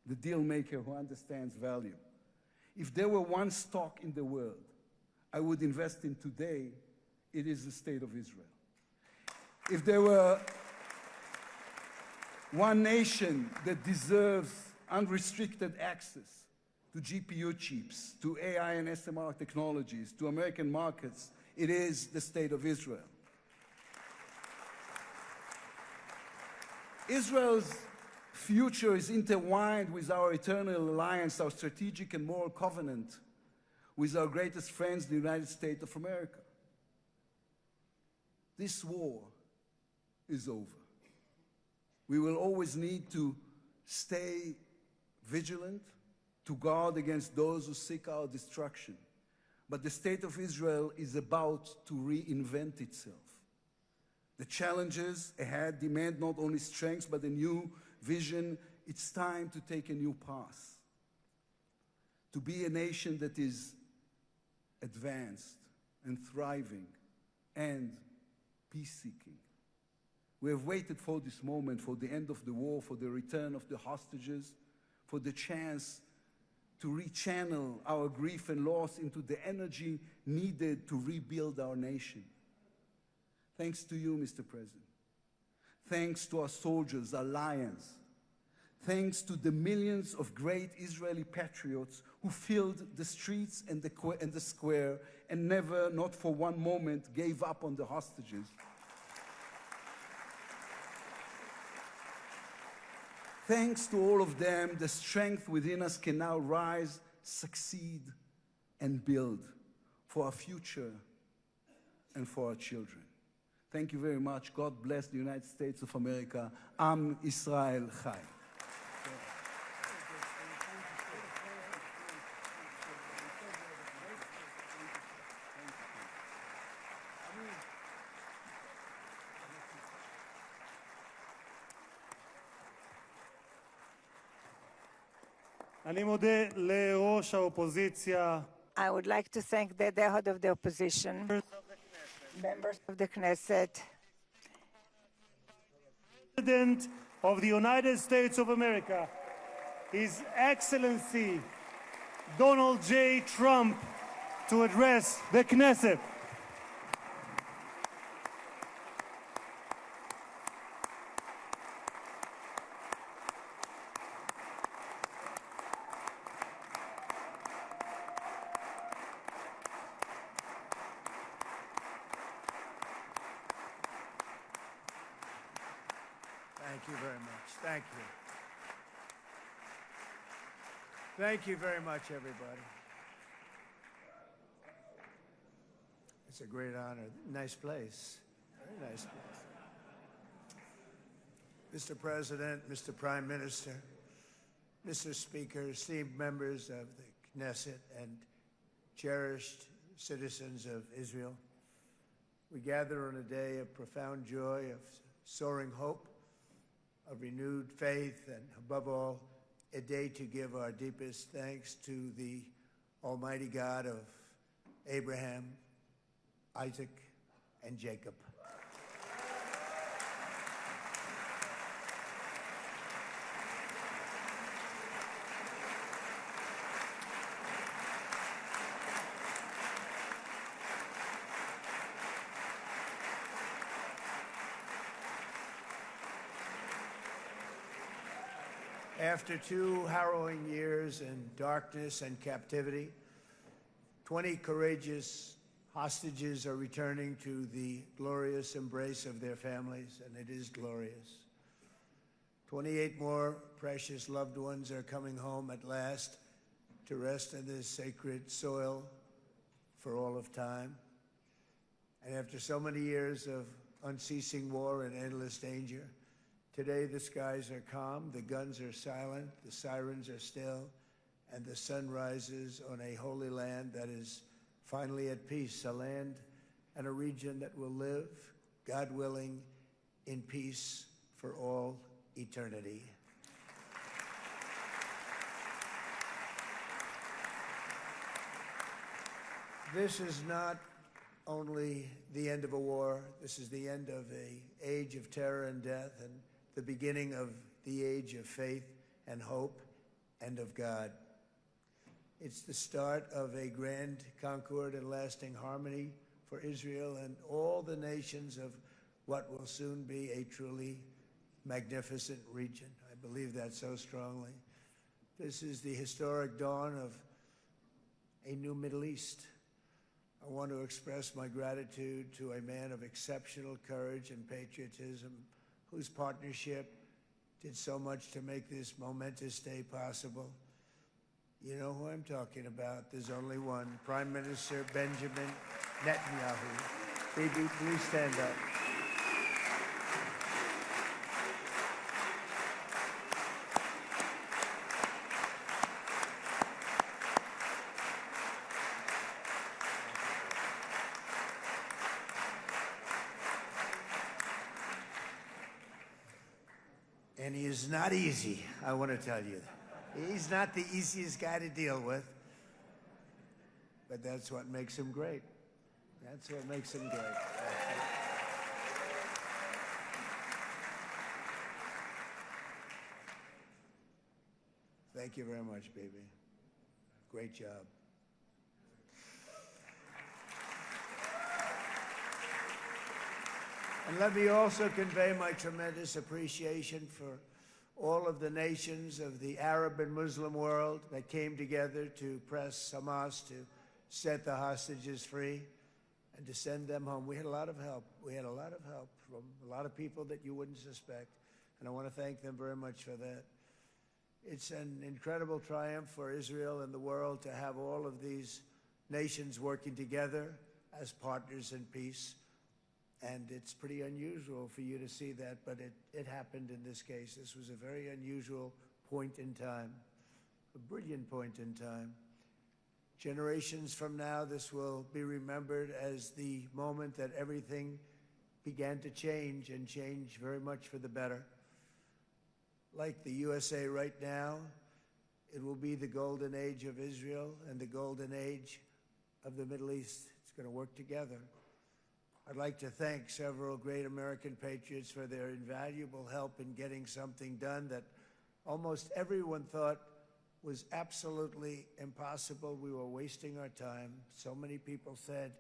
the deal maker who understands value. If there were one stock in the world I would invest in today, it is the State of Israel. If there were one nation that deserves unrestricted access to GPU chips, to AI and SMR technologies, to American markets, it is the State of Israel. Israel's future is intertwined with our eternal alliance, our strategic and moral covenant with our greatest friends, the United States of America. This war is over. We will always need to stay vigilant, to guard against those who seek our destruction. But the State of Israel is about to reinvent itself. The challenges ahead demand not only strength, but a new vision. It's time to take a new path, to be a nation that is advanced and thriving and peace-seeking. We have waited for this moment, for the end of the war, for the return of the hostages, for the chance to rechannel our grief and loss into the energy needed to rebuild our nation. Thanks to you, Mr. President. Thanks to our soldiers, our lions. thanks to the millions of great Israeli patriots who filled the streets and the square and never, not for one moment, gave up on the hostages. Thanks to all of them, the strength within us can now rise, succeed, and build for our future and for our children. Thank you very much. God bless the United States of America. Am Israel Chai. אני מודה לראש האופוזיציה. I would like to thank the head of the opposition, members of the Knesset, President of the United States of America, His Excellency Donald J. Trump, to address the Knesset. Thank you very much. Thank you. Thank you very much, everybody. It's a great honor. Nice place. Very nice place. Mr. President, Mr. Prime Minister, Mr. Speaker, esteemed members of the Knesset, and cherished citizens of Israel, we gather on a day of profound joy, of soaring hope, of renewed faith, and above all, a day to give our deepest thanks to the Almighty God of Abraham, Isaac, and Jacob. After 2 harrowing years in darkness and captivity, 20 courageous hostages are returning to the glorious embrace of their families, and it is glorious. 28 more precious loved ones are coming home at last to rest in this sacred soil for all of time. And after so many years of unceasing war and endless danger, today the skies are calm, the guns are silent, the sirens are still, and the sun rises on a holy land that is finally at peace, a land and a region that will live, God willing, in peace for all eternity. This is not only the end of a war, this is the end of an age of terror and death, and the beginning of the age of faith and hope and of God. It's the start of a grand concord and lasting harmony for Israel and all the nations of what will soon be a truly magnificent region. I believe that so strongly. This is the historic dawn of a new Middle East. I want to express my gratitude to a man of exceptional courage and patriotism, whose partnership did so much to make this momentous day possible. You know who I'm talking about. There's only one, Prime Minister Benjamin Netanyahu. Bibi, please stand up. And he is not easy, I want to tell you. He's not the easiest guy to deal with, but that's what makes him great. That's what makes him great. Thank you very much, baby. Great job. And let me also convey my tremendous appreciation for all of the nations of the Arab and Muslim world that came together to press Hamas to set the hostages free and to send them home. We had a lot of help. We had a lot of help from a lot of people that you wouldn't suspect, and I want to thank them very much for that. It's an incredible triumph for Israel and the world to have all of these nations working together as partners in peace. And it's pretty unusual for you to see that, but it happened in this case. This was a very unusual point in time, a brilliant point in time. Generations from now, this will be remembered as the moment that everything began to change, and change very much for the better. Like the USA right now, it will be the golden age of Israel and the golden age of the Middle East. It's going to work together. I'd like to thank several great American patriots for their invaluable help in getting something done that almost everyone thought was absolutely impossible. We were wasting our time. So many people said,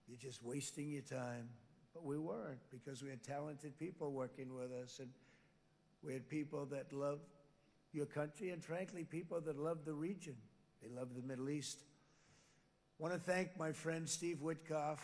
"You're just wasting your time." But we weren't, because we had talented people working with us, and we had people that love your country, and frankly, people that love the region. They love the Middle East. I want to thank my friend Steve Witkoff.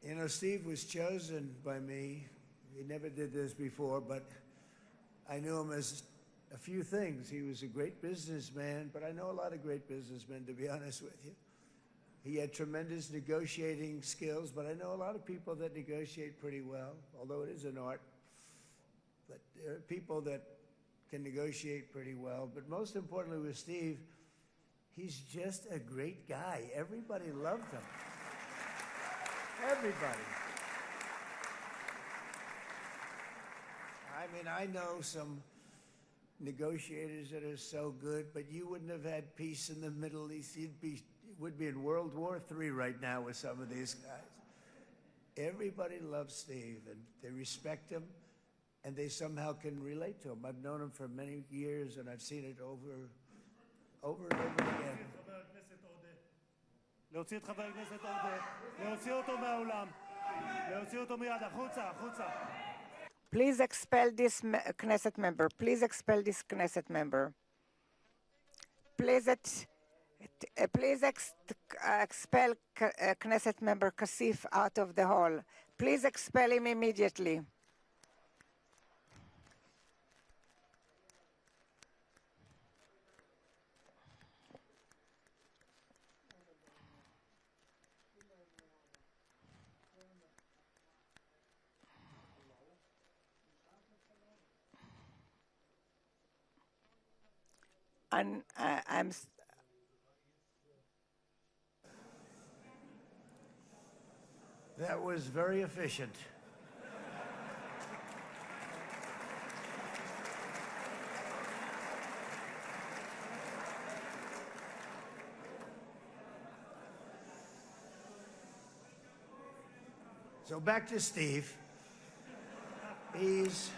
You know, Steve was chosen by me. He never did this before, but I knew him as a few things. He was a great businessman, but I know a lot of great businessmen, to be honest with you. He had tremendous negotiating skills, but I know a lot of people that negotiate pretty well, although it is an art. But there are people that can negotiate pretty well. But most importantly with Steve, he's just a great guy. Everybody loved him. Everybody. I mean, I know some negotiators that are so good, but you wouldn't have had peace in the Middle East. You would be in World War III right now with some of these guys. Everybody loves Steve, and they respect him, and they somehow can relate to him. I've known him for many years, and I've seen it over and over again. להוציא את חבר הכנסת עודה, להוציא אותו מהאולם, להוציא אותו מיד, החוצה, החוצה. Please expel this Knesset member. Please expel this Knesset member. Please expel Knesset member Kasif out of the hall. Please expel him immediately. And That was very efficient. So back to Steve. He's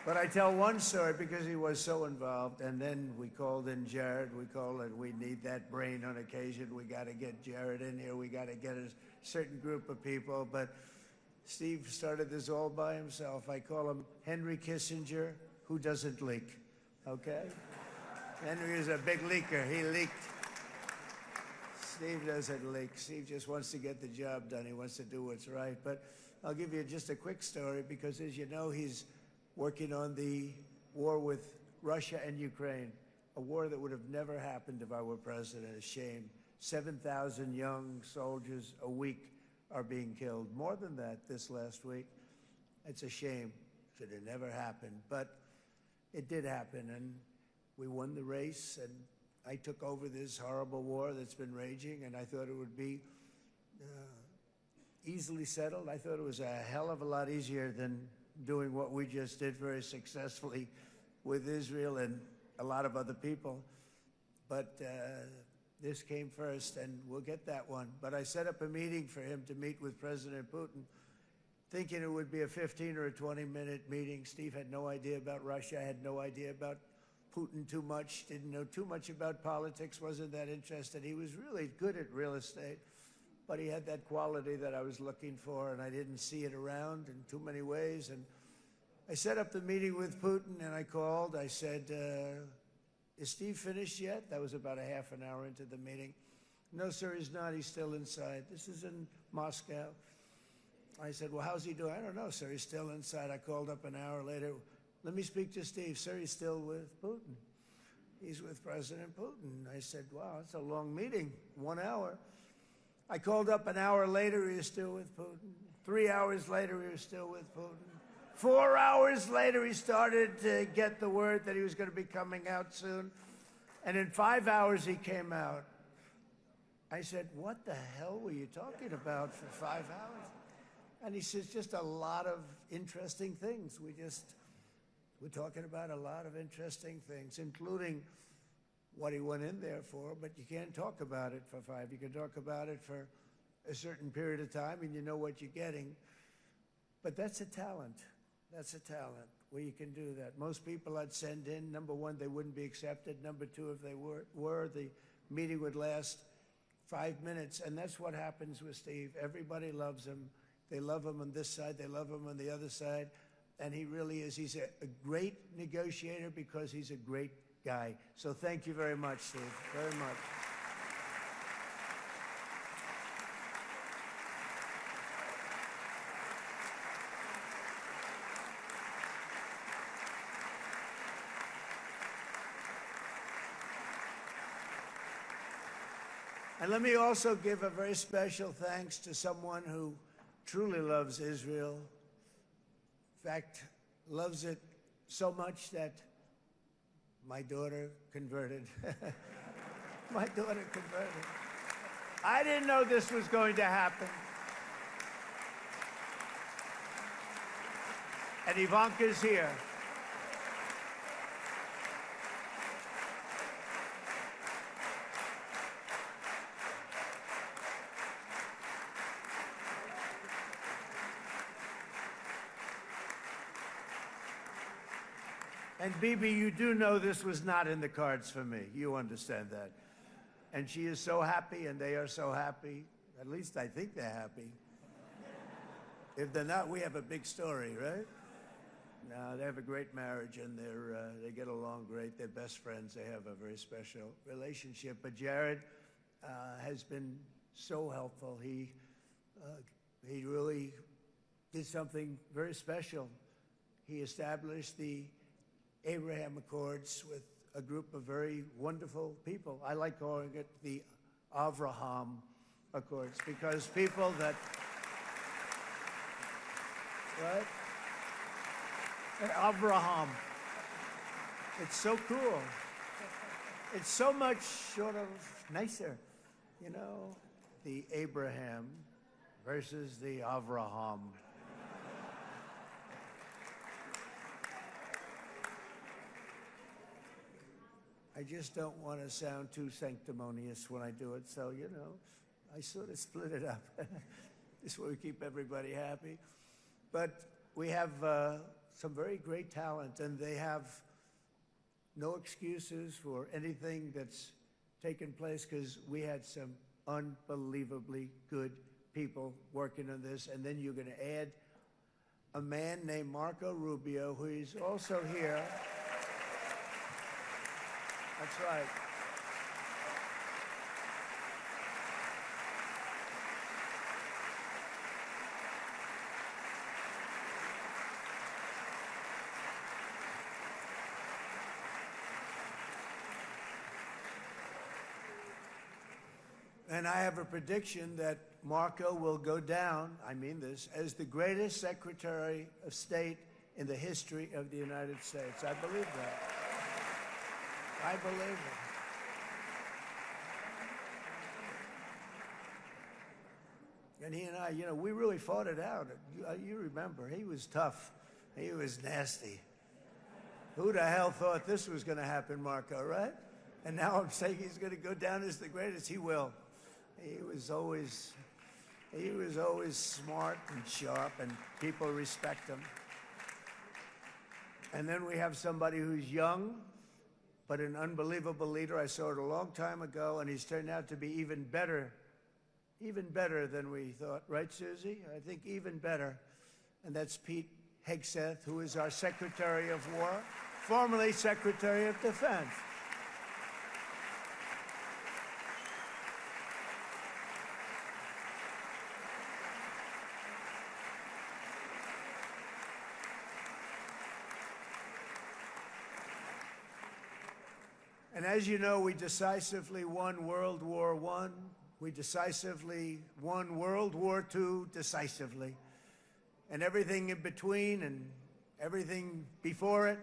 But I tell one story because he was so involved, and then we called in Jared. We need that brain on occasion. We got to get Jared in here. We got to get a certain group of people. But Steve started this all by himself. I call him Henry Kissinger, who doesn't leak, okay? Henry is a big leaker. He leaked. Steve doesn't leak. Steve just wants to get the job done. He wants to do what's right. But I'll give you just a quick story because, as you know, he's working on the war with Russia and Ukraine, a war that would have never happened if I were president. A shame. 7,000 young soldiers a week are being killed. More than that this last week. It's a shame. Should have never happened. But it did happen, and we won the race, and I took over this horrible war that's been raging, and I thought it would be easily settled. I thought it was a hell of a lot easier than doing what we just did very successfully with Israel and a lot of other people. But this came first, and we'll get that one. But I set up a meeting for him to meet with President Putin, thinking it would be a 15 or a 20-minute meeting. Steve had no idea about Russia, had no idea about Putin too much, didn't know too much about politics, wasn't that interested. He was really good at real estate, but he had that quality that I was looking for, and I didn't see it around in too many ways. And I set up the meeting with Putin, and I called. I said, is Steve finished yet? That was about a half an hour into the meeting. No, sir, he's not. He's still inside. This is in Moscow. I said, well, how's he doing? I don't know, sir. He's still inside. I called up an hour later. Let me speak to Steve. Sir, he's still with Putin. He's with President Putin. I said, wow, that's a long meeting, 1 hour. I called up an hour later. He was still with Putin. 3 hours later, he was still with Putin. 4 hours later, he started to get the word that he was going to be coming out soon. And in 5 hours, he came out. I said, what the hell were you talking about for 5 hours? And he says, just a lot of interesting things. We're talking about a lot of interesting things, including what he went in there for, but you can't talk about it for 5. You can talk about it for a certain period of time, and you know what you're getting. But that's a talent. That's a talent, where you can do that. Most people I'd send in, number one, they wouldn't be accepted. Number two, if they were, the meeting would last 5 minutes. And that's what happens with Steve. Everybody loves him. They love him on this side. They love him on the other side. And he really is. He's a great negotiator because he's a great guy. So thank you very much, Steve, very much. And let me also give a very special thanks to someone who truly loves Israel. In fact, loves it so much that my daughter converted. My daughter converted. I didn't know this was going to happen. And Ivanka's here. And Bibi, you do know this was not in the cards for me. You understand that. And she is so happy, and they are so happy. At least I think they're happy. If they're not, we have a big story, right? No, they have a great marriage, and they get along great. They're best friends. They have a very special relationship. But Jared has been so helpful. He really did something very special. He established the Abraham Accords with a group of very wonderful people. I like calling it the Avraham Accords, because people that, right? Avraham. It's so cool. It's so much sort of nicer, you know, the Abraham versus the Avraham. I just don't want to sound too sanctimonious when I do it, so, you know, I sort of split it up. This way we keep everybody happy. But we have some very great talent, and they have no excuses for anything that's taken place, because we had some unbelievably good people working on this. And then you're going to add a man named Marco Rubio, who is also here. That's right. And I have a prediction that Marco will go down, I mean this, as the greatest Secretary of State in the history of the United States. I believe that. I believe it. And he and I, we really fought it out. You remember, he was tough. He was nasty. Who the hell thought this was going to happen, Marco, right? And now I'm saying he's going to go down as the greatest. He will. He was always smart and sharp, and people respect him. And then we have somebody who's young, but an unbelievable leader. I saw it a long time ago, and he's turned out to be even better than we thought. Right, Susie? I think even better. And that's Pete Hegseth, who is our Secretary of War, formerly Secretary of Defense. And as you know, we decisively won World War I. We decisively won World War II decisively. And everything in between and everything before it,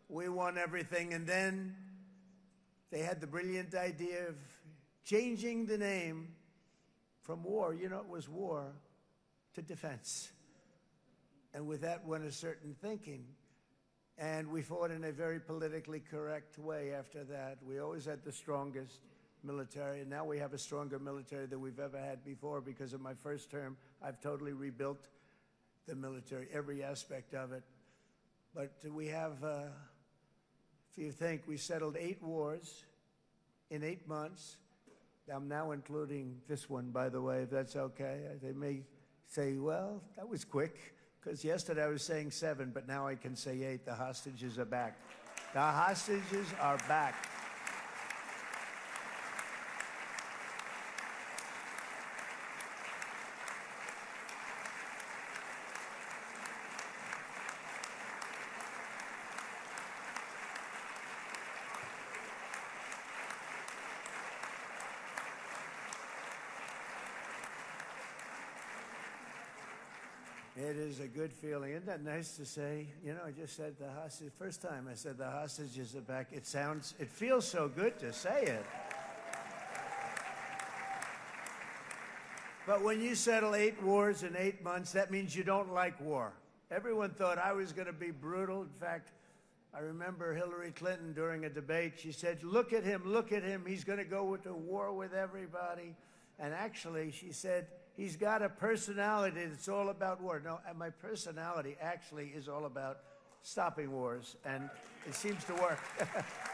we won everything. And then they had the brilliant idea of changing the name from war, it was war, to defense. And with that went a certain thinking. And we fought in a very politically correct way after that. We always had the strongest military, and now we have a stronger military than we've ever had before. Because of my first term, I've totally rebuilt the military, every aspect of it. But we have, if you think, we settled 8 wars in 8 months. I'm now including this one, by the way, if that's okay. They may say, well, that was quick, because yesterday I was saying 7, but now I can say 8. The hostages are back. The hostages are back. It is a good feeling. Isn't that nice to say? I just said the hostage. First time I said the hostages are back. It feels so good to say it. But when you settle 8 wars in 8 months, that means you don't like war. Everyone thought I was going to be brutal. In fact, I remember Hillary Clinton during a debate, she said, look at him, he's going to go to war with everybody. And actually, she said, he's got a personality that's all about war. No, and my personality actually is all about stopping wars, and it seems to work.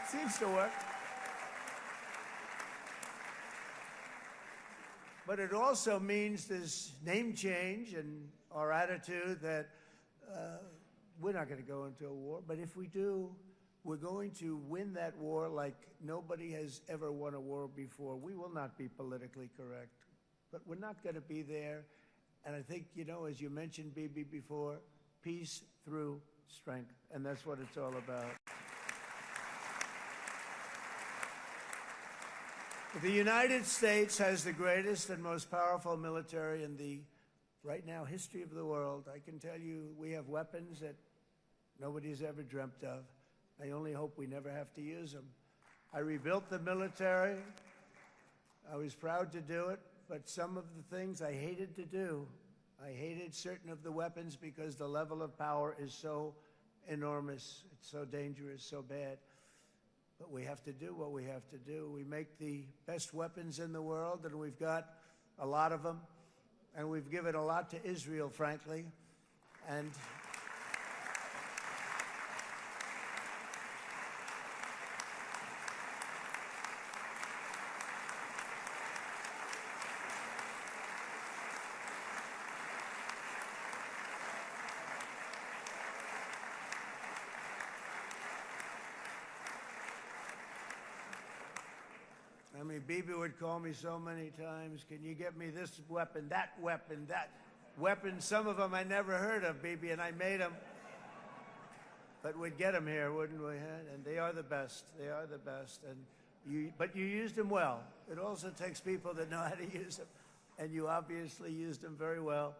Seems to work. But it also means this name change and our attitude that we're not going to go into a war, but if we do, we're going to win that war like nobody has ever won a war before. We will not be politically correct, but we're not going to be there. And I think, as you mentioned, Bibi, before, peace through strength, and that's what it's all about. The United States has the greatest and most powerful military in the, right now, history of the world. I can tell you we have weapons that nobody's ever dreamt of. I only hope we never have to use them. I rebuilt the military. I was proud to do it, but some of the things I hated to do. I hated certain of the weapons because the level of power is so enormous. It's so dangerous, so bad. But we have to do what we have to do. We make the best weapons in the world, and we've got a lot of them. And we've given a lot to Israel, frankly. And Bibi would call me so many times, can you get me this weapon, that weapon, that weapon? Some of them I never heard of, Bibi, and I made them. But we'd get them here, wouldn't we? And they are the best. They are the best. But you used them well. It also takes people that know how to use them. And you obviously used them very well.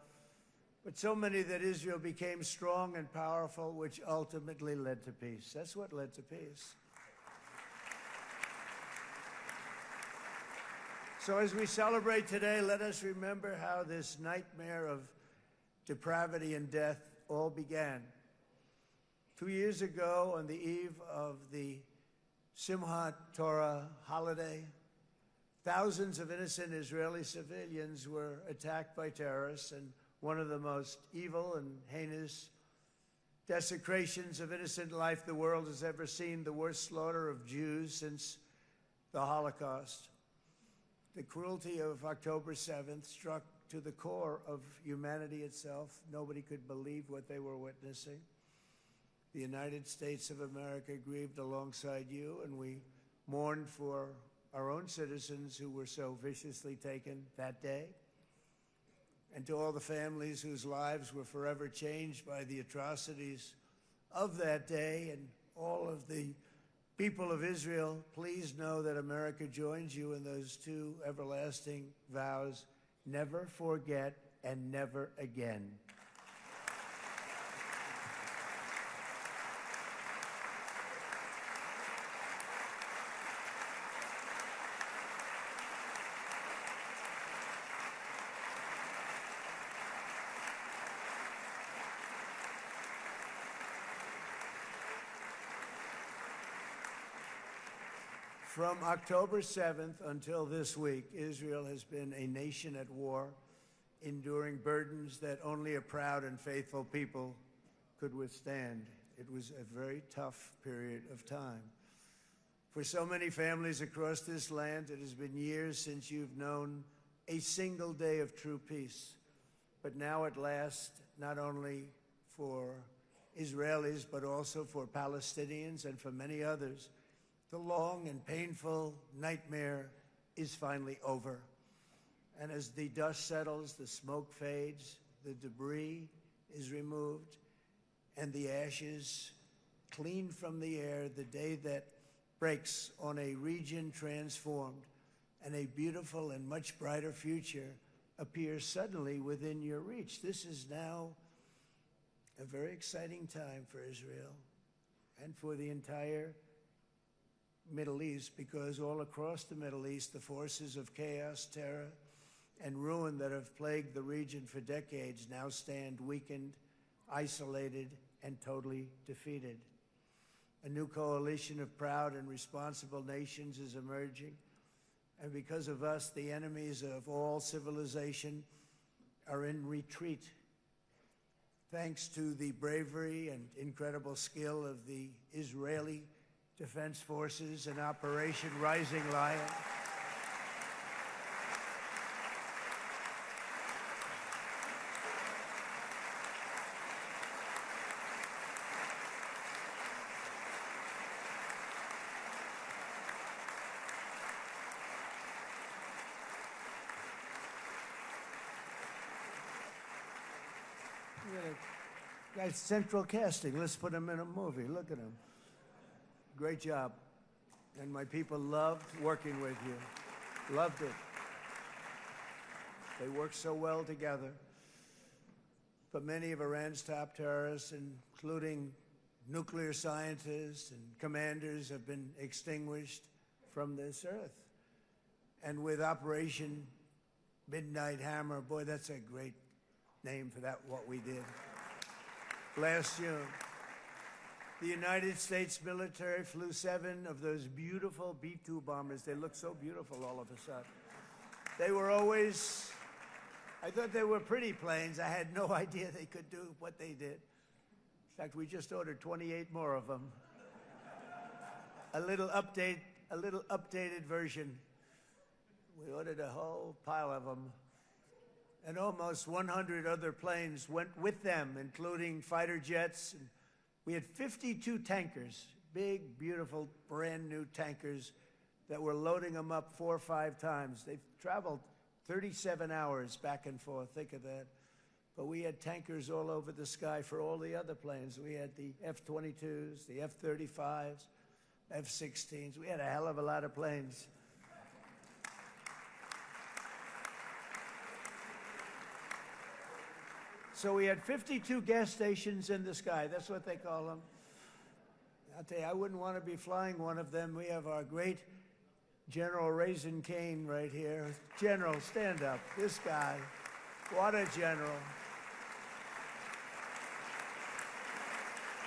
But so many that Israel became strong and powerful, which ultimately led to peace. That's what led to peace. So as we celebrate today, let us remember how this nightmare of depravity and death all began. 2 years ago, on the eve of the Simchat Torah holiday, thousands of innocent Israeli civilians were attacked by terrorists, and one of the most evil and heinous desecrations of innocent life the world has ever seen, the worst slaughter of Jews since the Holocaust. The cruelty of October 7th struck to the core of humanity itself. Nobody could believe what they were witnessing. The United States of America grieved alongside you, and we mourned for our own citizens who were so viciously taken that day. And to all the families whose lives were forever changed by the atrocities of that day, and all of the people of Israel, please know that America joins you in those two everlasting vows: never forget and never again. From October 7th until this week, Israel has been a nation at war, enduring burdens that only a proud and faithful people could withstand. It was a very tough period of time. For so many families across this land, it has been years since you've known a single day of true peace. But now at last, not only for Israelis, but also for Palestinians and for many others, the long and painful nightmare is finally over. And as the dust settles, the smoke fades, the debris is removed, and the ashes cleaned from the air, the day that breaks on a region transformed, and a beautiful and much brighter future appears suddenly within your reach. This is now a very exciting time for Israel and for the entire Middle East, because all across the Middle East, the forces of chaos, terror, and ruin that have plagued the region for decades now stand weakened, isolated, and totally defeated. A new coalition of proud and responsible nations is emerging, and because of us, the enemies of all civilization are in retreat. Thanks to the bravery and incredible skill of the Israeli Defense Forces and Operation Rising Lion, guy's central casting. Let's put him in a movie. Look at him. Great job. And my people loved working with you. Loved it. They worked so well together. But many of Iran's top terrorists, including nuclear scientists and commanders, have been extinguished from this earth. And with Operation Midnight Hammer, boy, that's a great name for that, what we did. Last June, the United States military flew 7 of those beautiful B-2 bombers. They look so beautiful all of a sudden. They were always, I thought they were pretty planes. I had no idea they could do what they did. In fact, we just ordered 28 more of them. A little updated version. We ordered a whole pile of them. And almost 100 other planes went with them, including fighter jets. We had 52 tankers, big, beautiful, brand new tankers that were loading them up 4 or 5 times. They've traveled 37 hours back and forth, think of that. But we had tankers all over the sky for all the other planes. We had the F-22s, the F-35s, F-16s. We had a hell of a lot of planes. So we had 52 gas stations in the sky. That's what they call them. I'll tell you, I wouldn't want to be flying one of them. We have our great General Raisin Kane right here. General, stand up. This guy, what a general.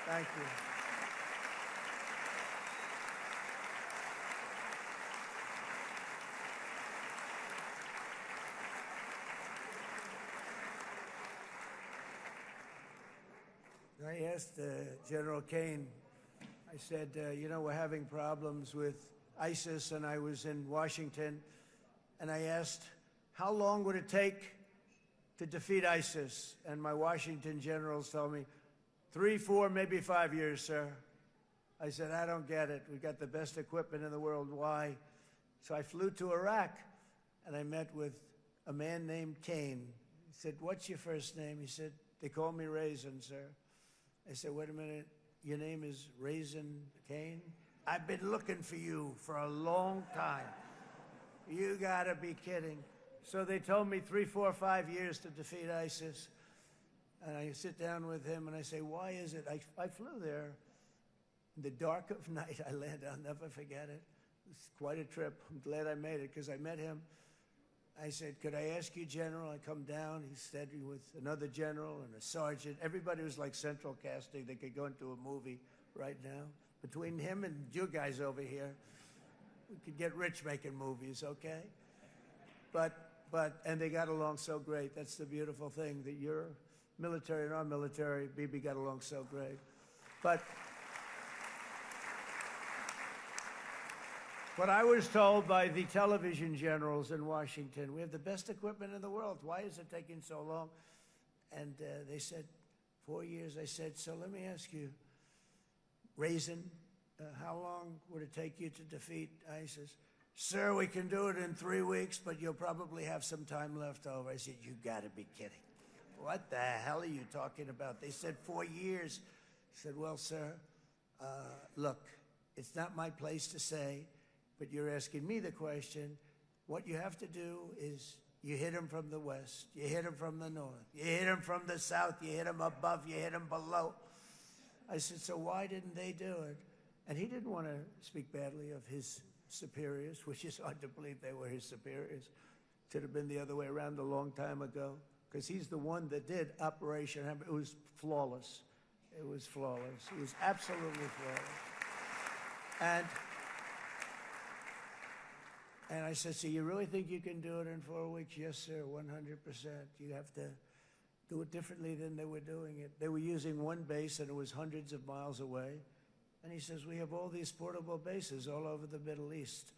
Thank you. I asked General Kane, I said, you know, we're having problems with ISIS, and I was in Washington, and I asked, how long would it take to defeat ISIS? And my Washington generals told me, 3, 4, maybe 5 years, sir. I said, I don't get it. We got the best equipment in the world. Why? So I flew to Iraq, and I met with a man named Kane. He said, what's your first name? He said, they call me Raisin, sir. I said, wait a minute, your name is Raisin Kane? I've been looking for you for a long time. You gotta be kidding. So they told me 3, 4, 5 years to defeat ISIS. And I sit down with him and I say, why is it? I flew there in the dark of night. I landed, I'll never forget it. It's quite a trip. I'm glad I made it because I met him. I said, could I ask you, General? I come down. He's standing with another general and a sergeant. Everybody was like central casting. They could go into a movie right now. Between him and you guys over here, we could get rich making movies, okay? And they got along so great. That's the beautiful thing, that your military and our military, Bibi, got along so great. But what I was told by the television generals in Washington, we have the best equipment in the world. Why is it taking so long? And they said, 4 years. I said, so let me ask you, Raisin, how long would it take you to defeat ISIS? Sir, we can do it in 3 weeks, but you'll probably have some time left over. I said, you gotta be kidding. What the hell are you talking about? They said 4 years. I said, well, sir, look, it's not my place to say, but you're asking me the question. What you have to do is you hit him from the west, you hit him from the north, you hit him from the south, you hit him above, you hit him below. I said, so why didn't they do it? And he didn't want to speak badly of his superiors, which is hard to believe they were his superiors. It should have been the other way around a long time ago, because he's the one that did Operation Hammer. It was flawless. It was flawless. It was absolutely flawless. And I said, so you really think you can do it in 4 weeks? Yes, sir, 100%. You have to do it differently than they were doing it. They were using one base, and it was hundreds of miles away. And he says, we have all these portable bases all over the Middle East.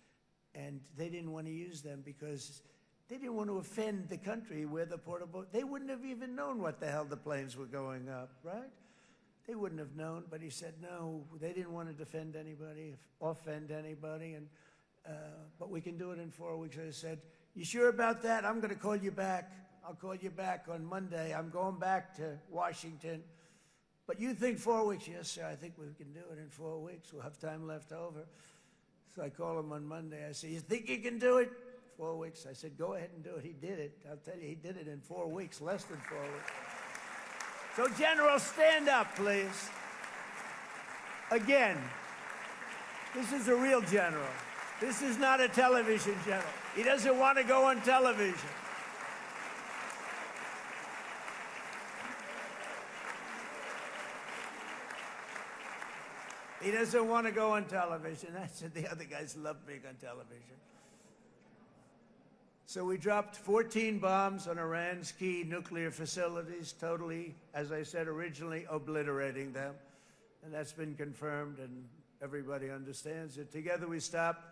And they didn't want to use them because they didn't want to offend the country where the portable, they wouldn't have even known what the hell the planes were going up, right? They wouldn't have known, but he said, no, they didn't want to defend anybody, offend anybody, but we can do it in 4 weeks. I said, you sure about that? I'm going to call you back. I'll call you back on Monday. I'm going back to Washington. But you think 4 weeks? Yes, sir, I think we can do it in 4 weeks. We'll have time left over. So I call him on Monday. I said, you think you can do it? 4 weeks. I said, go ahead and do it. He did it. I'll tell you, he did it in 4 weeks, less than 4 weeks. So, General, stand up, please. Again, this is a real general. This is not a television general. He doesn't want to go on television. He doesn't want to go on television. That's it. The other guys love being on television. So we dropped 14 bombs on Iran's key nuclear facilities, totally, as I said originally, obliterating them. And that's been confirmed, and everybody understands it. Together we stopped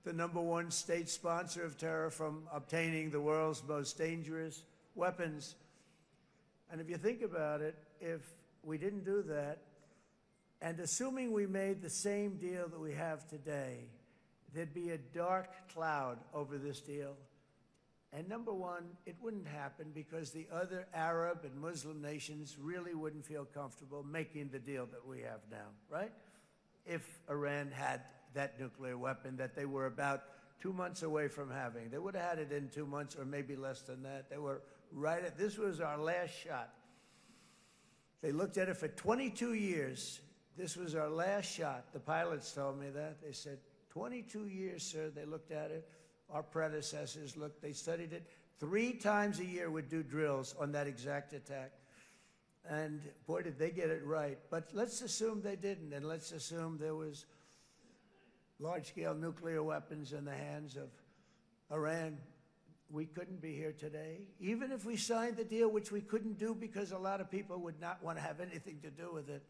the #1 state sponsor of terror from obtaining the world's most dangerous weapons. And if you think about it, if we didn't do that, and assuming we made the same deal that we have today, there'd be a dark cloud over this deal. And #1, it wouldn't happen because the other Arab and Muslim nations really wouldn't feel comfortable making the deal that we have now, right? If Iran had that nuclear weapon that they were about 2 months away from having. They would have had it in 2 months or maybe less than that. They were right at, this was our last shot. They looked at it for 22 years. This was our last shot. The pilots told me that. They said, 22 years, sir, they looked at it. Our predecessors looked, they studied it. 3 times a year would do drills on that exact attack. And boy, did they get it right. But let's assume they didn't, and let's assume there was large-scale nuclear weapons in the hands of Iran. We couldn't be here today. Even if we signed the deal, which we couldn't do because a lot of people would not want to have anything to do with it,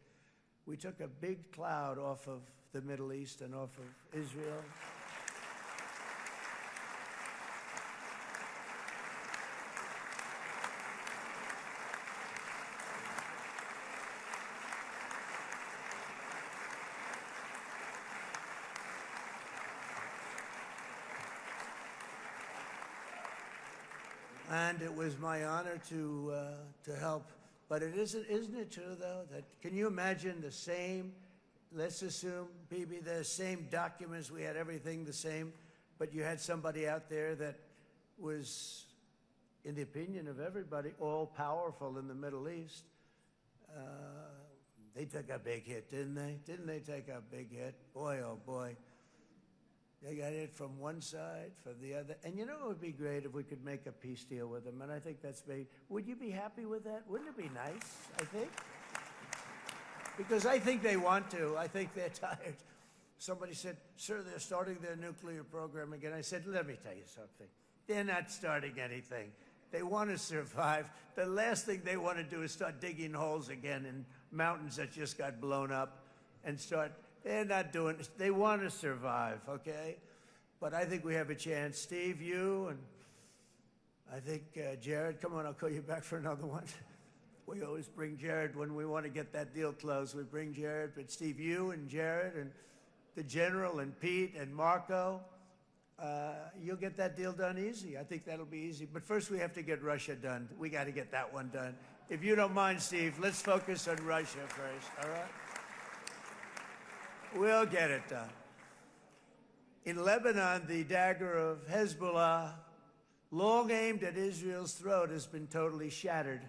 we took a big cloud off of the Middle East and off of Israel. And it was my honor to help. But isn't it true, though, that can you imagine the same, let's assume, Bibi, the same documents, we had everything the same, but you had somebody out there that was, in the opinion of everybody, all-powerful in the Middle East. They took a big hit, didn't they? Didn't they take a big hit? Boy, oh boy. They got it from one side, from the other. And you know it would be great if we could make a peace deal with them, and I think that's big. Would you be happy with that? Wouldn't it be nice, I think? Because I think they want to. I think they're tired. Somebody said, sir, they're starting their nuclear program again. I said, let me tell you something. They're not starting anything. They want to survive. The last thing they want to do is start digging holes again in mountains that just got blown up and start. They're not doing it. They want to survive, okay? But I think we have a chance. Steve, you, and I think Jared, come on, I'll call you back for another one. We always bring Jared when we want to get that deal closed. We bring Jared, but Steve, you and Jared and the General and Pete and Marco, you'll get that deal done easy. I think that'll be easy. But first we have to get Russia done. We got to get that one done. If you don't mind, Steve, let's focus on Russia first, all right? We'll get it done. In Lebanon, the dagger of Hezbollah, long aimed at Israel's throat, has been totally shattered.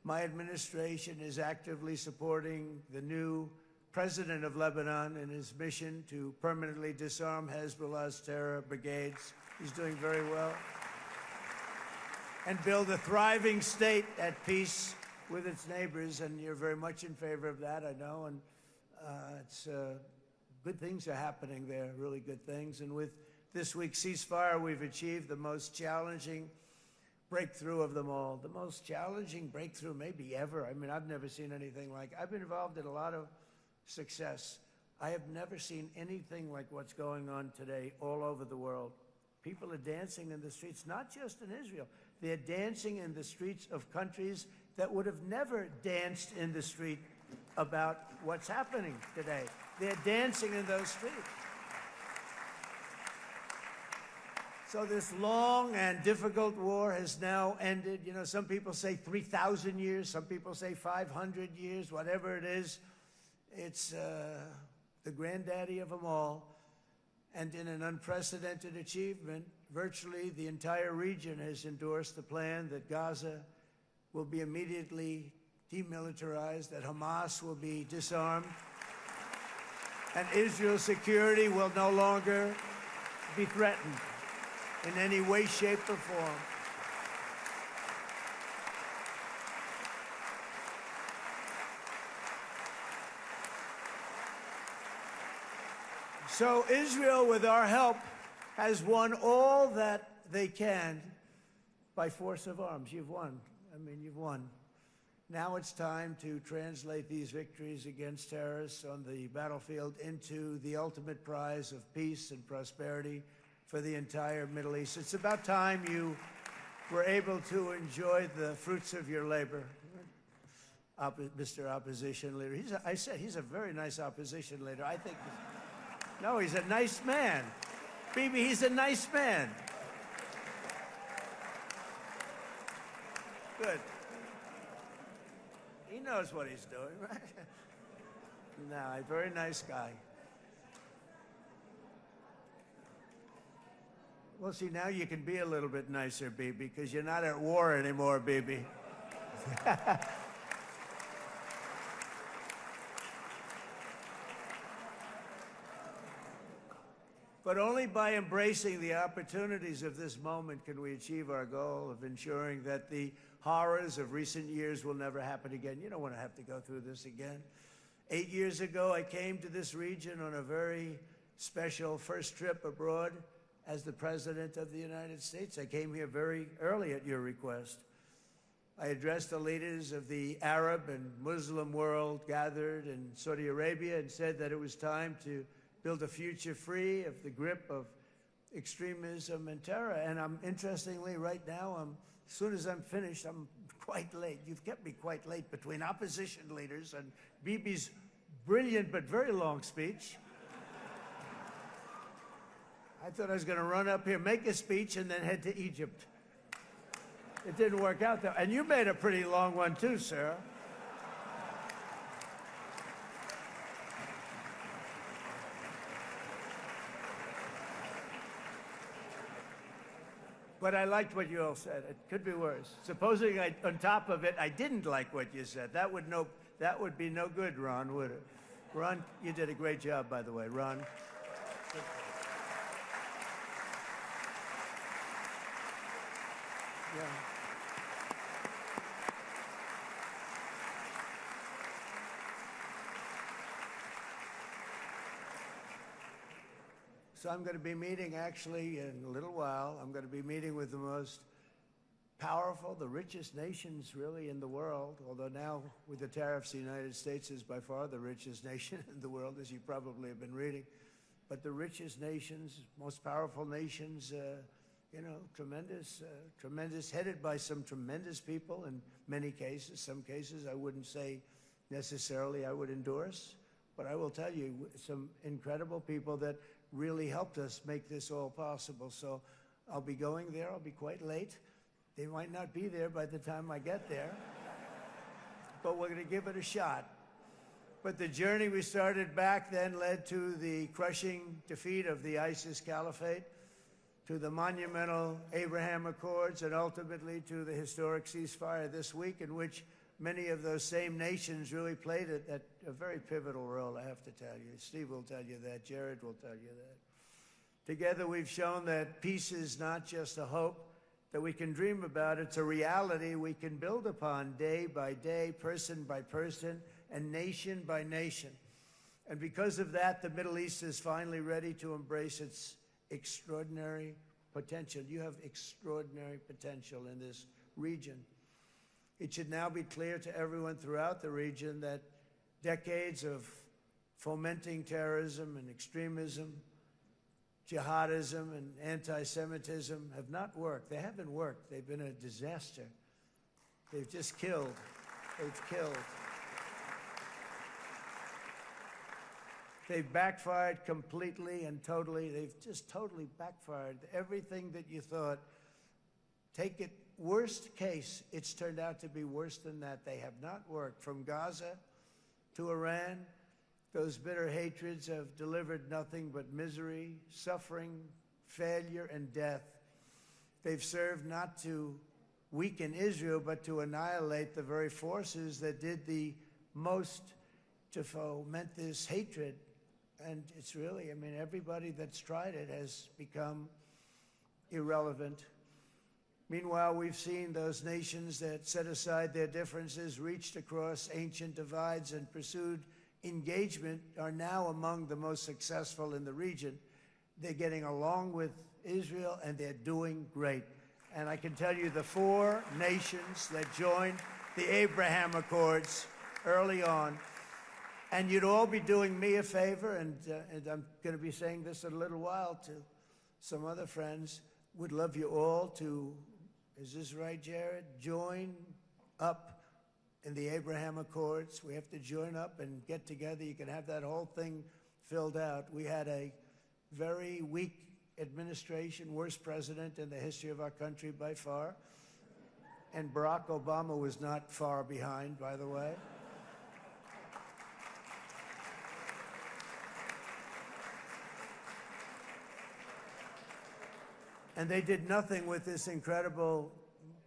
My administration is actively supporting the new president of Lebanon in his mission to permanently disarm Hezbollah's terror brigades. He's doing very well. And build a thriving state at peace with its neighbors, and you're very much in favor of that, I know, and it's good things are happening there, really good things. And with this week's ceasefire, we've achieved the most challenging breakthrough of them all. The most challenging breakthrough maybe ever. I mean, I've never seen anything like it. I've been involved in a lot of success. I have never seen anything like what's going on today all over the world. People are dancing in the streets, not just in Israel. They're dancing in the streets of countries that would have never danced in the street about what's happening today. They're dancing in those streets. So this long and difficult war has now ended. You know, some people say 3,000 years, some people say 500 years, whatever it is. It's the granddaddy of them all. And in an unprecedented achievement, virtually the entire region has endorsed the plan that Gaza will be immediately demilitarized, that Hamas will be disarmed, and Israel's security will no longer be threatened in any way, shape, or form. So Israel, with our help, has won all that they can by force of arms. You've won. I mean, you've won. Now it's time to translate these victories against terrorists on the battlefield into the ultimate prize of peace and prosperity for the entire Middle East. It's about time you were able to enjoy the fruits of your labor. Mr. Opposition Leader. I said he's a very nice opposition leader. I think, no, he's a nice man. Bibi, he's a nice man. Good. He knows what he's doing, right? No, a very nice guy. Well, see, now you can be a little bit nicer, Bibi, because you're not at war anymore, Bibi. But only by embracing the opportunities of this moment can we achieve our goal of ensuring that the horrors of recent years will never happen again. You don't want to have to go through this again. 8 years ago, I came to this region on a very special first trip abroad as the President of the United States. I came here very early at your request. I addressed the leaders of the Arab and Muslim world gathered in Saudi Arabia and said that it was time to build a future free of the grip of extremism and terror. And interestingly, right now, as soon as I'm finished, I'm quite late. You've kept me quite late between opposition leaders and Bibi's brilliant but very long speech. I thought I was going to run up here, make a speech, and then head to Egypt. It didn't work out, though. And you made a pretty long one, too, Sarah. But I liked what you all said. It could be worse. Supposing on top of it, I didn't like what you said. That would be no good, Ron, would it? Ron, you did a great job, by the way, Ron. Yeah. So I'm going to be meeting, actually, in a little while, I'm going to be meeting with the most powerful, the richest nations, really, in the world, although now, with the tariffs, the United States is by far the richest nation in the world, as you probably have been reading. But the richest nations, most powerful nations, you know, tremendous, headed by some tremendous people in many cases. Some cases I wouldn't say necessarily I would endorse, but I will tell you, some incredible people that really helped us make this all possible. So I'll be going there. I'll be quite late. They might not be there by the time I get there, but we're going to give it a shot. But the journey we started back then led to the crushing defeat of the ISIS caliphate, to the monumental Abraham Accords, and ultimately to the historic ceasefire this week, in which many of those same nations really played a very pivotal role, I have to tell you. Steve will tell you that. Jared will tell you that. Together, we've shown that peace is not just a hope that we can dream about. It's a reality we can build upon day by day, person by person, and nation by nation. And because of that, the Middle East is finally ready to embrace its extraordinary potential. You have extraordinary potential in this region. It should now be clear to everyone throughout the region that decades of fomenting terrorism and extremism, jihadism and anti-Semitism have not worked. They haven't worked. They've been a disaster. They've just killed. They've killed. They've backfired completely and totally. They've just totally backfired. Everything that you thought, take it worst case, it's turned out to be worse than that. They have not worked. From Gaza to Iran, those bitter hatreds have delivered nothing but misery, suffering, failure, and death. They've served not to weaken Israel, but to annihilate the very forces that did the most to foment this hatred. And it's really, I mean, everybody that's tried it has become irrelevant. Meanwhile, we've seen those nations that set aside their differences, reached across ancient divides, and pursued engagement are now among the most successful in the region. They're getting along with Israel, and they're doing great. And I can tell you the 4 nations that joined the Abraham Accords early on, and you'd all be doing me a favor, and I'm going to be saying this in a little while to some other friends, would love you all to, is this right, Jared? Join up in the Abraham Accords. We have to join up and get together. You can have that whole thing filled out. We had a very weak administration, worst president in the history of our country by far. And Barack Obama was not far behind, by the way. And they did nothing with this incredible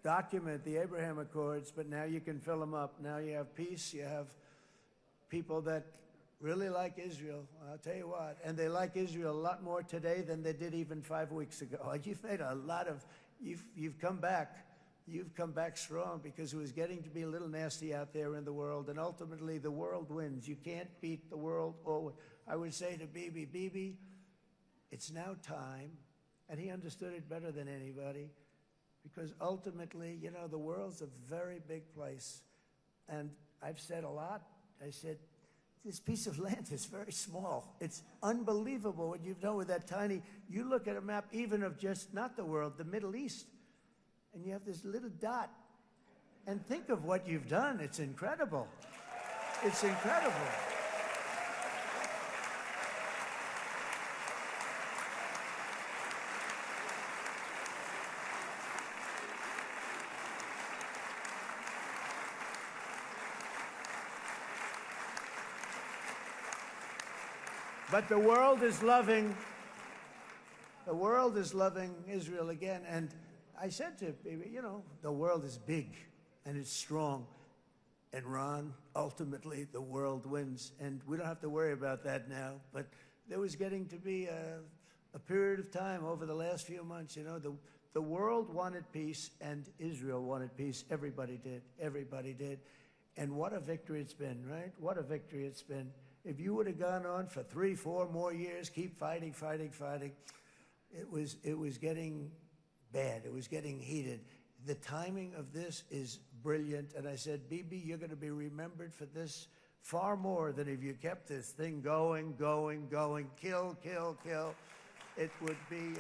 document, the Abraham Accords, but now you can fill them up. Now you have peace, you have people that really like Israel. I'll tell you what. And they like Israel a lot more today than they did even 5 weeks ago. You've made a lot of, you've come back. You've come back strong because it was getting to be a little nasty out there in the world. And ultimately, the world wins. You can't beat the world. Or I would say to Bibi, it's now time. And he understood it better than anybody. Because ultimately, you know, the world's a very big place. And I've said a lot. I said, this piece of land is very small. It's unbelievable what you've done with that tiny, you look at a map even of just, not the world, the Middle East, and you have this little dot. And think of what you've done. It's incredible. It's incredible. But the world is loving Israel again. And I said to Bibi, you know, the world is big and it's strong. And Ron, ultimately, the world wins. And we don't have to worry about that now. But there was getting to be a period of time over the last few months, you know, the world wanted peace and Israel wanted peace. Everybody did. Everybody did. And what a victory it's been, right? What a victory it's been. If you would have gone on for 3, 4 more years, keep fighting, it was getting bad. It was getting heated. The timing of this is brilliant. And I said, Bibi, you're going to be remembered for this far more than if you kept this thing going, kill. It would be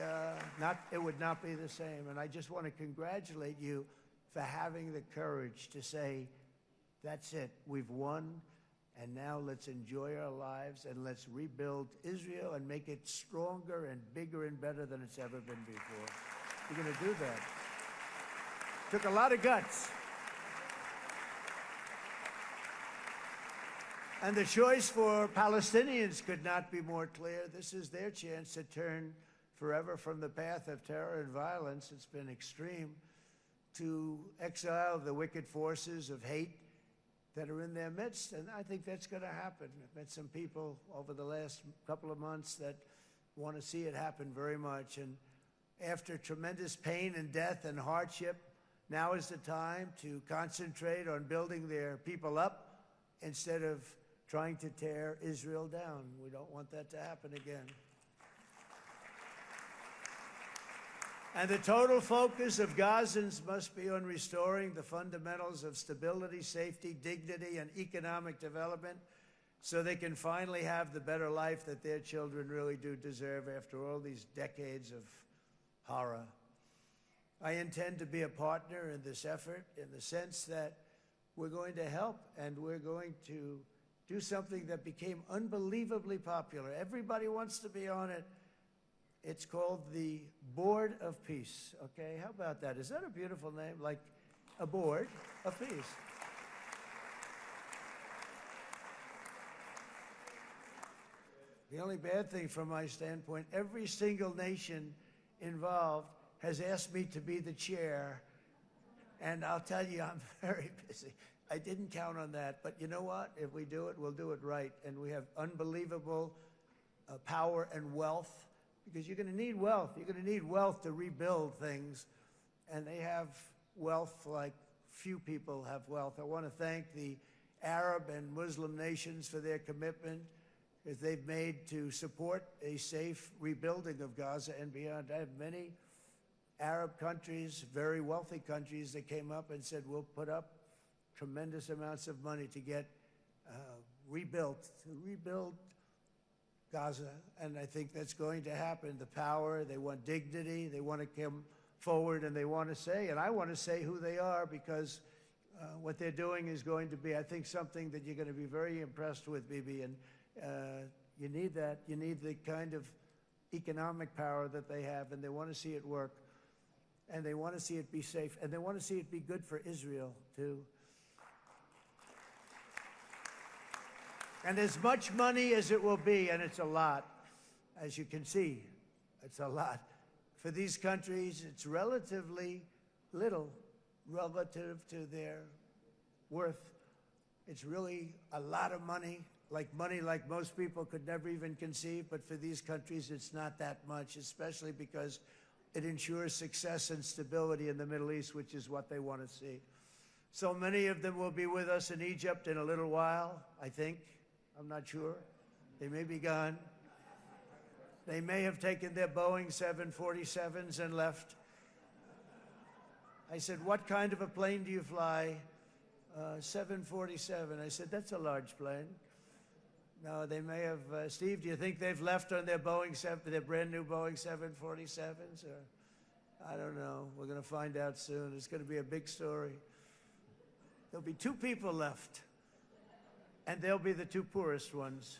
it would not be the same. And I just want to congratulate you for having the courage to say, that's it, we've won. And now let's enjoy our lives and let's rebuild Israel and make it stronger and bigger and better than it's ever been before. We're going to do that. Took a lot of guts. And the choice for Palestinians could not be more clear. This is their chance to turn forever from the path of terror and violence. It's been extreme, to exile the wicked forces of hate that are in their midst, and I think that's going to happen. I've met some people over the last couple of months that want to see it happen very much, and after tremendous pain and death and hardship, now is the time to concentrate on building their people up instead of trying to tear Israel down. We don't want that to happen again. And the total focus of Gazans must be on restoring the fundamentals of stability, safety, dignity, and economic development so they can finally have the better life that their children really do deserve after all these decades of horror. I intend to be a partner in this effort in the sense that we're going to help and we're going to do something that became unbelievably popular. Everybody wants to be on it. It's called the Board of Peace, okay? How about that? Is that a beautiful name? Like a board of peace. The only bad thing from my standpoint, every single nation involved has asked me to be the chair, and I'll tell you, I'm very busy. I didn't count on that, but you know what? If we do it, we'll do it right, and we have unbelievable power and wealth, because you're going to need wealth. You're going to need wealth to rebuild things, and they have wealth like few people have wealth. I want to thank the Arab and Muslim nations for their commitment as they've made to support a safe rebuilding of Gaza and beyond. I have many Arab countries, very wealthy countries, that came up and said, we'll put up tremendous amounts of money to get rebuild Gaza, and I think that's going to happen. The power, they want dignity, they want to come forward, and they want to say, and I want to say who they are, because what they're doing is going to be, I think, something that you're going to be very impressed with, Bibi, and you need that. You need the kind of economic power that they have, and they want to see it work, and they want to see it be safe, and they want to see it be good for Israel, too. And as much money as it will be, and it's a lot, as you can see, it's a lot. For these countries, it's relatively little relative to their worth. It's really a lot of money like money, like most people could never even conceive, but for these countries, it's not that much, especially because it ensures success and stability in the Middle East, which is what they want to see. So many of them will be with us in Egypt in a little while, I think. I'm not sure. They may be gone. They may have taken their Boeing 747s and left. I said, what kind of a plane do you fly? 747. I said, that's a large plane. No, they may have. Steve, do you think they've left on their their brand new Boeing 747s? Or I don't know. We're going to find out soon. It's going to be a big story. There'll be 2 people left, and they'll be the 2 poorest ones.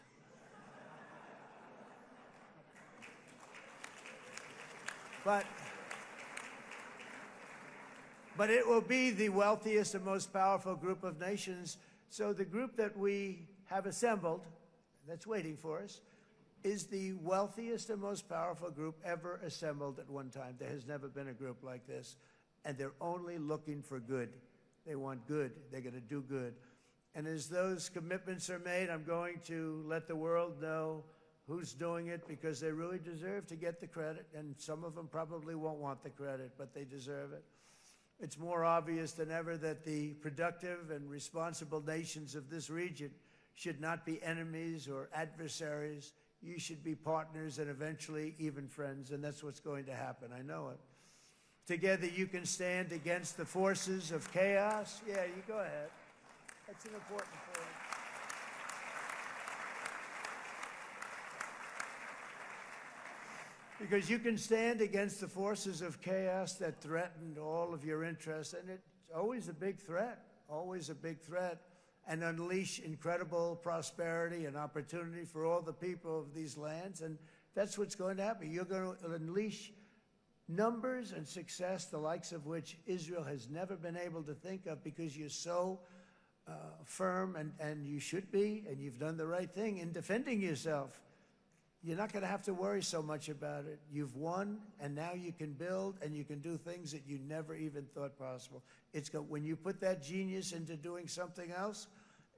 But it will be the wealthiest and most powerful group of nations. So the group that we have assembled, that's waiting for us, is the wealthiest and most powerful group ever assembled at one time. There has never been a group like this. And they're only looking for good. They want good. They're going to do good. And as those commitments are made, I'm going to let the world know who's doing it, because they really deserve to get the credit. And some of them probably won't want the credit, but they deserve it. It's more obvious than ever that the productive and responsible nations of this region should not be enemies or adversaries. You should be partners and eventually even friends, and that's what's going to happen. I know it. Together you can stand against the forces of chaos. Yeah, you go ahead. That's an important point. Because you can stand against the forces of chaos that threatened all of your interests, and it's always a big threat, and unleash incredible prosperity and opportunity for all the people of these lands, and that's what's going to happen. You're going to unleash numbers and success, the likes of which Israel has never been able to think of, because you're so firm, and you should be, and you've done the right thing in defending yourself. You're not going to have to worry so much about it. You've won, and now you can build, and you can do things that you never even thought possible. When you put that genius into doing something else,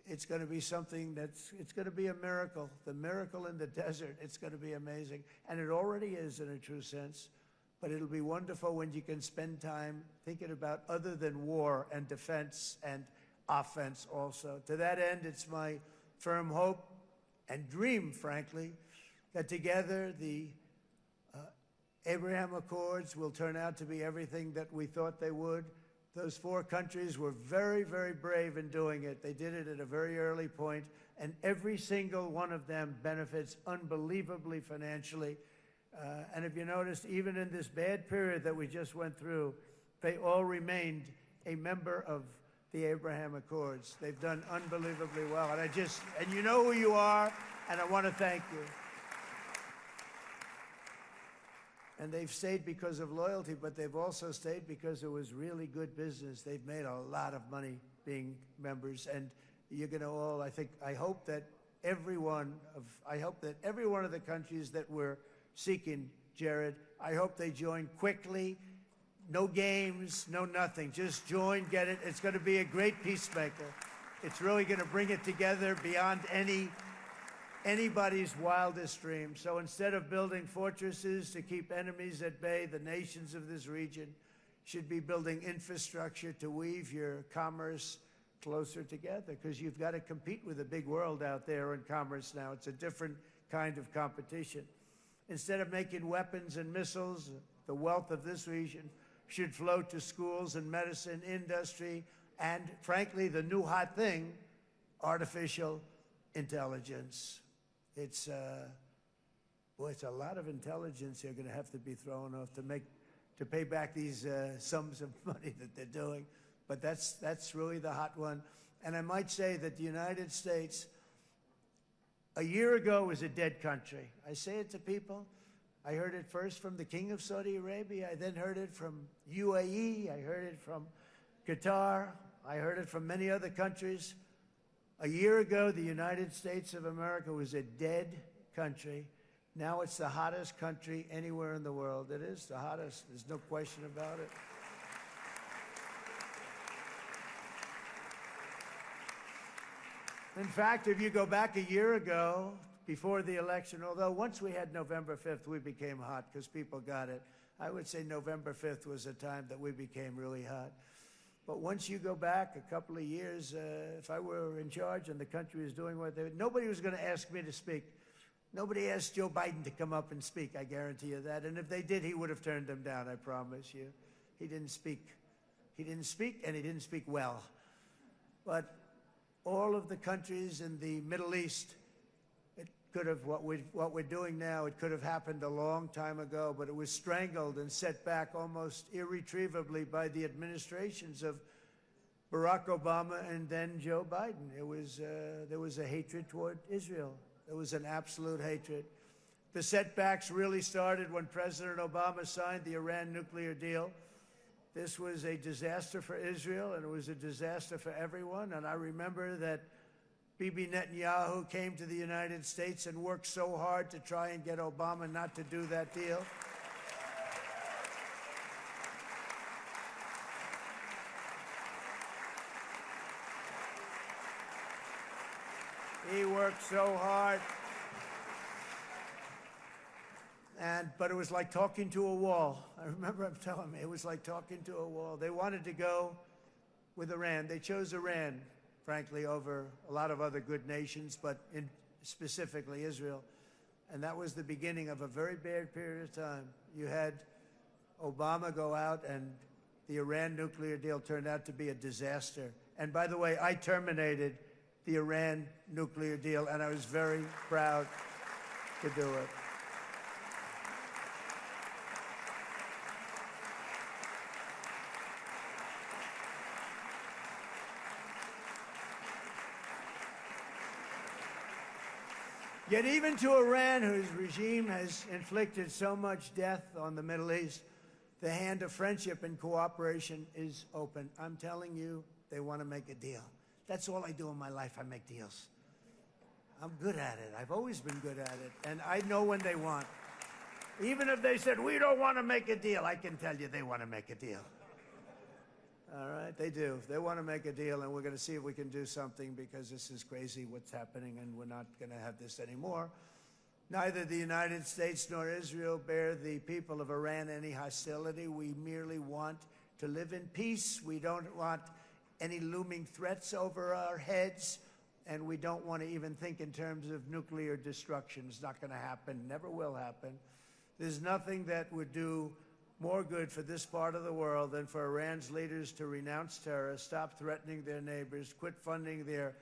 it's going to be something it's going to be a miracle. The miracle in the desert, it's going to be amazing. And it already is in a true sense. But it'll be wonderful when you can spend time thinking about other than war and defense and offense also. To that end, it's my firm hope and dream, frankly, that together the Abraham Accords will turn out to be everything that we thought they would. Those 4 countries were very, very brave in doing it. They did it at a very early point, and every single one of them benefits unbelievably financially. And if you noticed, even in this bad period that we just went through, they all remained a member of the Abraham Accords. They've done unbelievably well. And you know who you are, and I want to thank you. And they've stayed because of loyalty, but they've also stayed because it was really good business. They've made a lot of money being members, and you're going to all, I hope that every one of the countries that we're seeking, Jared, I hope they join quickly. No games, no nothing. Just join, get it. It's going to be a great peacemaker. It's really going to bring it together beyond anybody's wildest dream. So instead of building fortresses to keep enemies at bay, the nations of this region should be building infrastructure to weave your commerce closer together, because you've got to compete with the big world out there in commerce now. It's a different kind of competition. Instead of making weapons and missiles, the wealth of this region should flow to schools and medicine, industry, and frankly, the new hot thing, artificial intelligence. It's a lot of intelligence you're going to have to be thrown off to pay back these sums of money that they're doing. But that's really the hot one. And I might say that the United States, a year ago, was a dead country. I say it to people. I heard it first from the King of Saudi Arabia. I then heard it from UAE. I heard it from Qatar. I heard it from many other countries. A year ago, the United States of America was a dead country. Now it's the hottest country anywhere in the world. It is the hottest. There's no question about it. In fact, if you go back a year ago, before the election, although once we had November 5th, we became hot because people got it. I would say November 5th was a time that we became really hot. But once you go back a couple of years, if I were in charge and the country was doing what they were, nobody was going to ask me to speak. Nobody asked Joe Biden to come up and speak, I guarantee you that. And if they did, he would have turned them down, I promise you. He didn't speak. He didn't speak, and he didn't speak well. But all of the countries in the Middle East, it could have, what we're doing now, it could have happened a long time ago, but it was strangled and set back almost irretrievably by the administrations of Barack Obama and then Joe Biden. There was a hatred toward Israel. There was an absolute hatred. The setbacks really started when President Obama signed the Iran nuclear deal. This was a disaster for Israel, and it was a disaster for everyone. And I remember that Bibi Netanyahu came to the United States and worked so hard to try and get Obama not to do that deal. He worked so hard. But it was like talking to a wall. I remember him telling me it was like talking to a wall. They wanted to go with Iran. They chose Iran, frankly, over a lot of other good nations, but specifically Israel. And that was the beginning of a very bad period of time. You had Obama go out, and the Iran nuclear deal turned out to be a disaster. And by the way, I terminated the Iran nuclear deal, and I was very proud to do it. Yet even to Iran, whose regime has inflicted so much death on the Middle East, the hand of friendship and cooperation is open. I'm telling you, they want to make a deal. That's all I do in my life. I make deals. I'm good at it. I've always been good at it. And I know when they want. Even if they said, we don't want to make a deal, I can tell you they want to make a deal. All right, they do. They want to make a deal, and we're going to see if we can do something, because this is crazy what's happening, and we're not going to have this anymore. Neither the United States nor Israel bear the people of Iran any hostility. We merely want to live in peace. We don't want any looming threats over our heads, and we don't want to even think in terms of nuclear destruction. It's not going to happen, never will happen. There's nothing that would do more good for this part of the world than for Iran's leaders to renounce terror, stop threatening their neighbors, quit funding their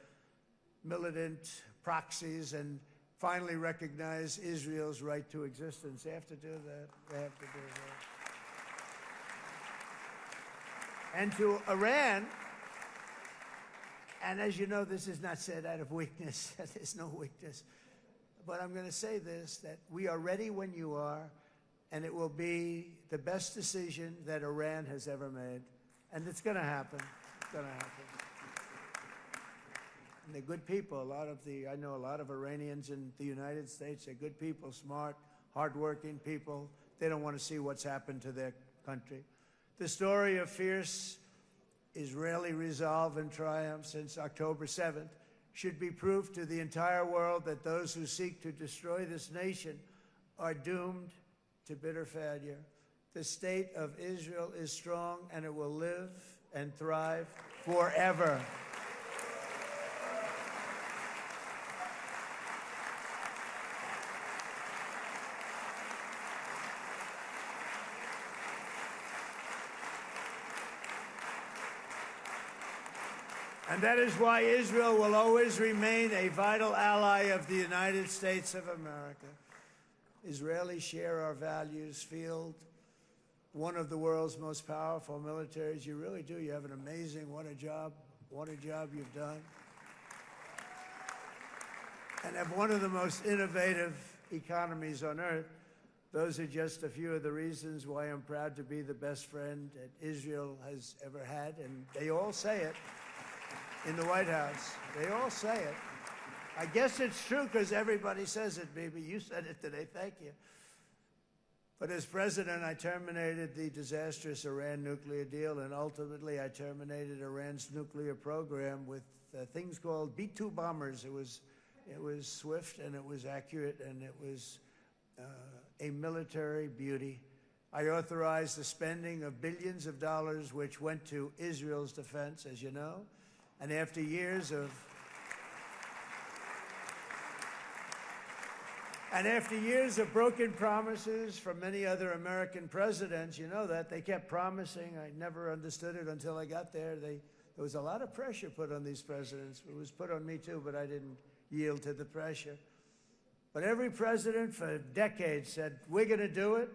militant proxies, and finally recognize Israel's right to existence. They have to do that. They have to do that. And to Iran, and as you know, this is not said out of weakness. There's no weakness. But I'm going to say this, that we are ready when you are, and it will be the best decision that Iran has ever made. And it's going to happen. It's going to happen. And they're good people. I know a lot of Iranians in the United States. They're good people, smart, hardworking people. They don't want to see what's happened to their country. The story of fierce Israeli resolve and triumph since October 7th should be proof to the entire world that those who seek to destroy this nation are doomed to bitter failure. The state of Israel is strong, and it will live and thrive forever. And that is why Israel will always remain a vital ally of the United States of America. Israelis share our values, field one of the world's most powerful militaries. You really do. You have an amazing, what a job you've done. And have one of the most innovative economies on earth. Those are just a few of the reasons why I'm proud to be the best friend that Israel has ever had. And they all say it in the White House. They all say it. I guess it's true because everybody says it, baby. You said it today. Thank you. But as president, I terminated the disastrous Iran nuclear deal, and ultimately I terminated Iran's nuclear program with things called B-2 bombers. It was swift and it was accurate and it was a military beauty. I authorized the spending of billions of dollars, which went to Israel's defense, as you know. And after years of broken promises from many other American presidents, you know that, they kept promising. I never understood it until I got there. There was a lot of pressure put on these presidents. It was put on me too, but I didn't yield to the pressure. But every president for decades said, we're going to do it.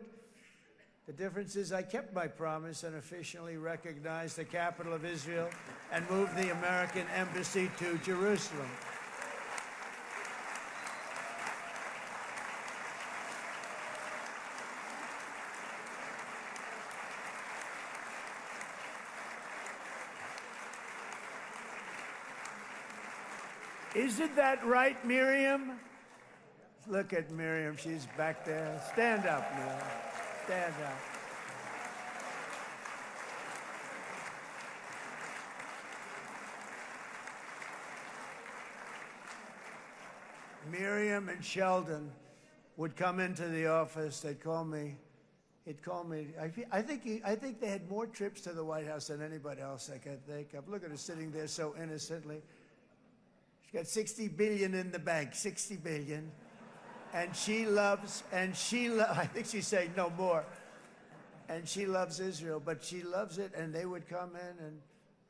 The difference is I kept my promise and officially recognized the capital of Israel and moved the American embassy to Jerusalem. Isn't that right, Miriam? Look at Miriam. She's back there. Stand up, Miriam. Stand up. Miriam and Sheldon would come into the office. They'd call me. He'd call me. I think they had more trips to the White House than anybody else I can think of. Look at her sitting there so innocently. She's got $60 billion in the bank. $60 billion. And I think she's saying no more. And she loves Israel, but she loves it, and they would come in, and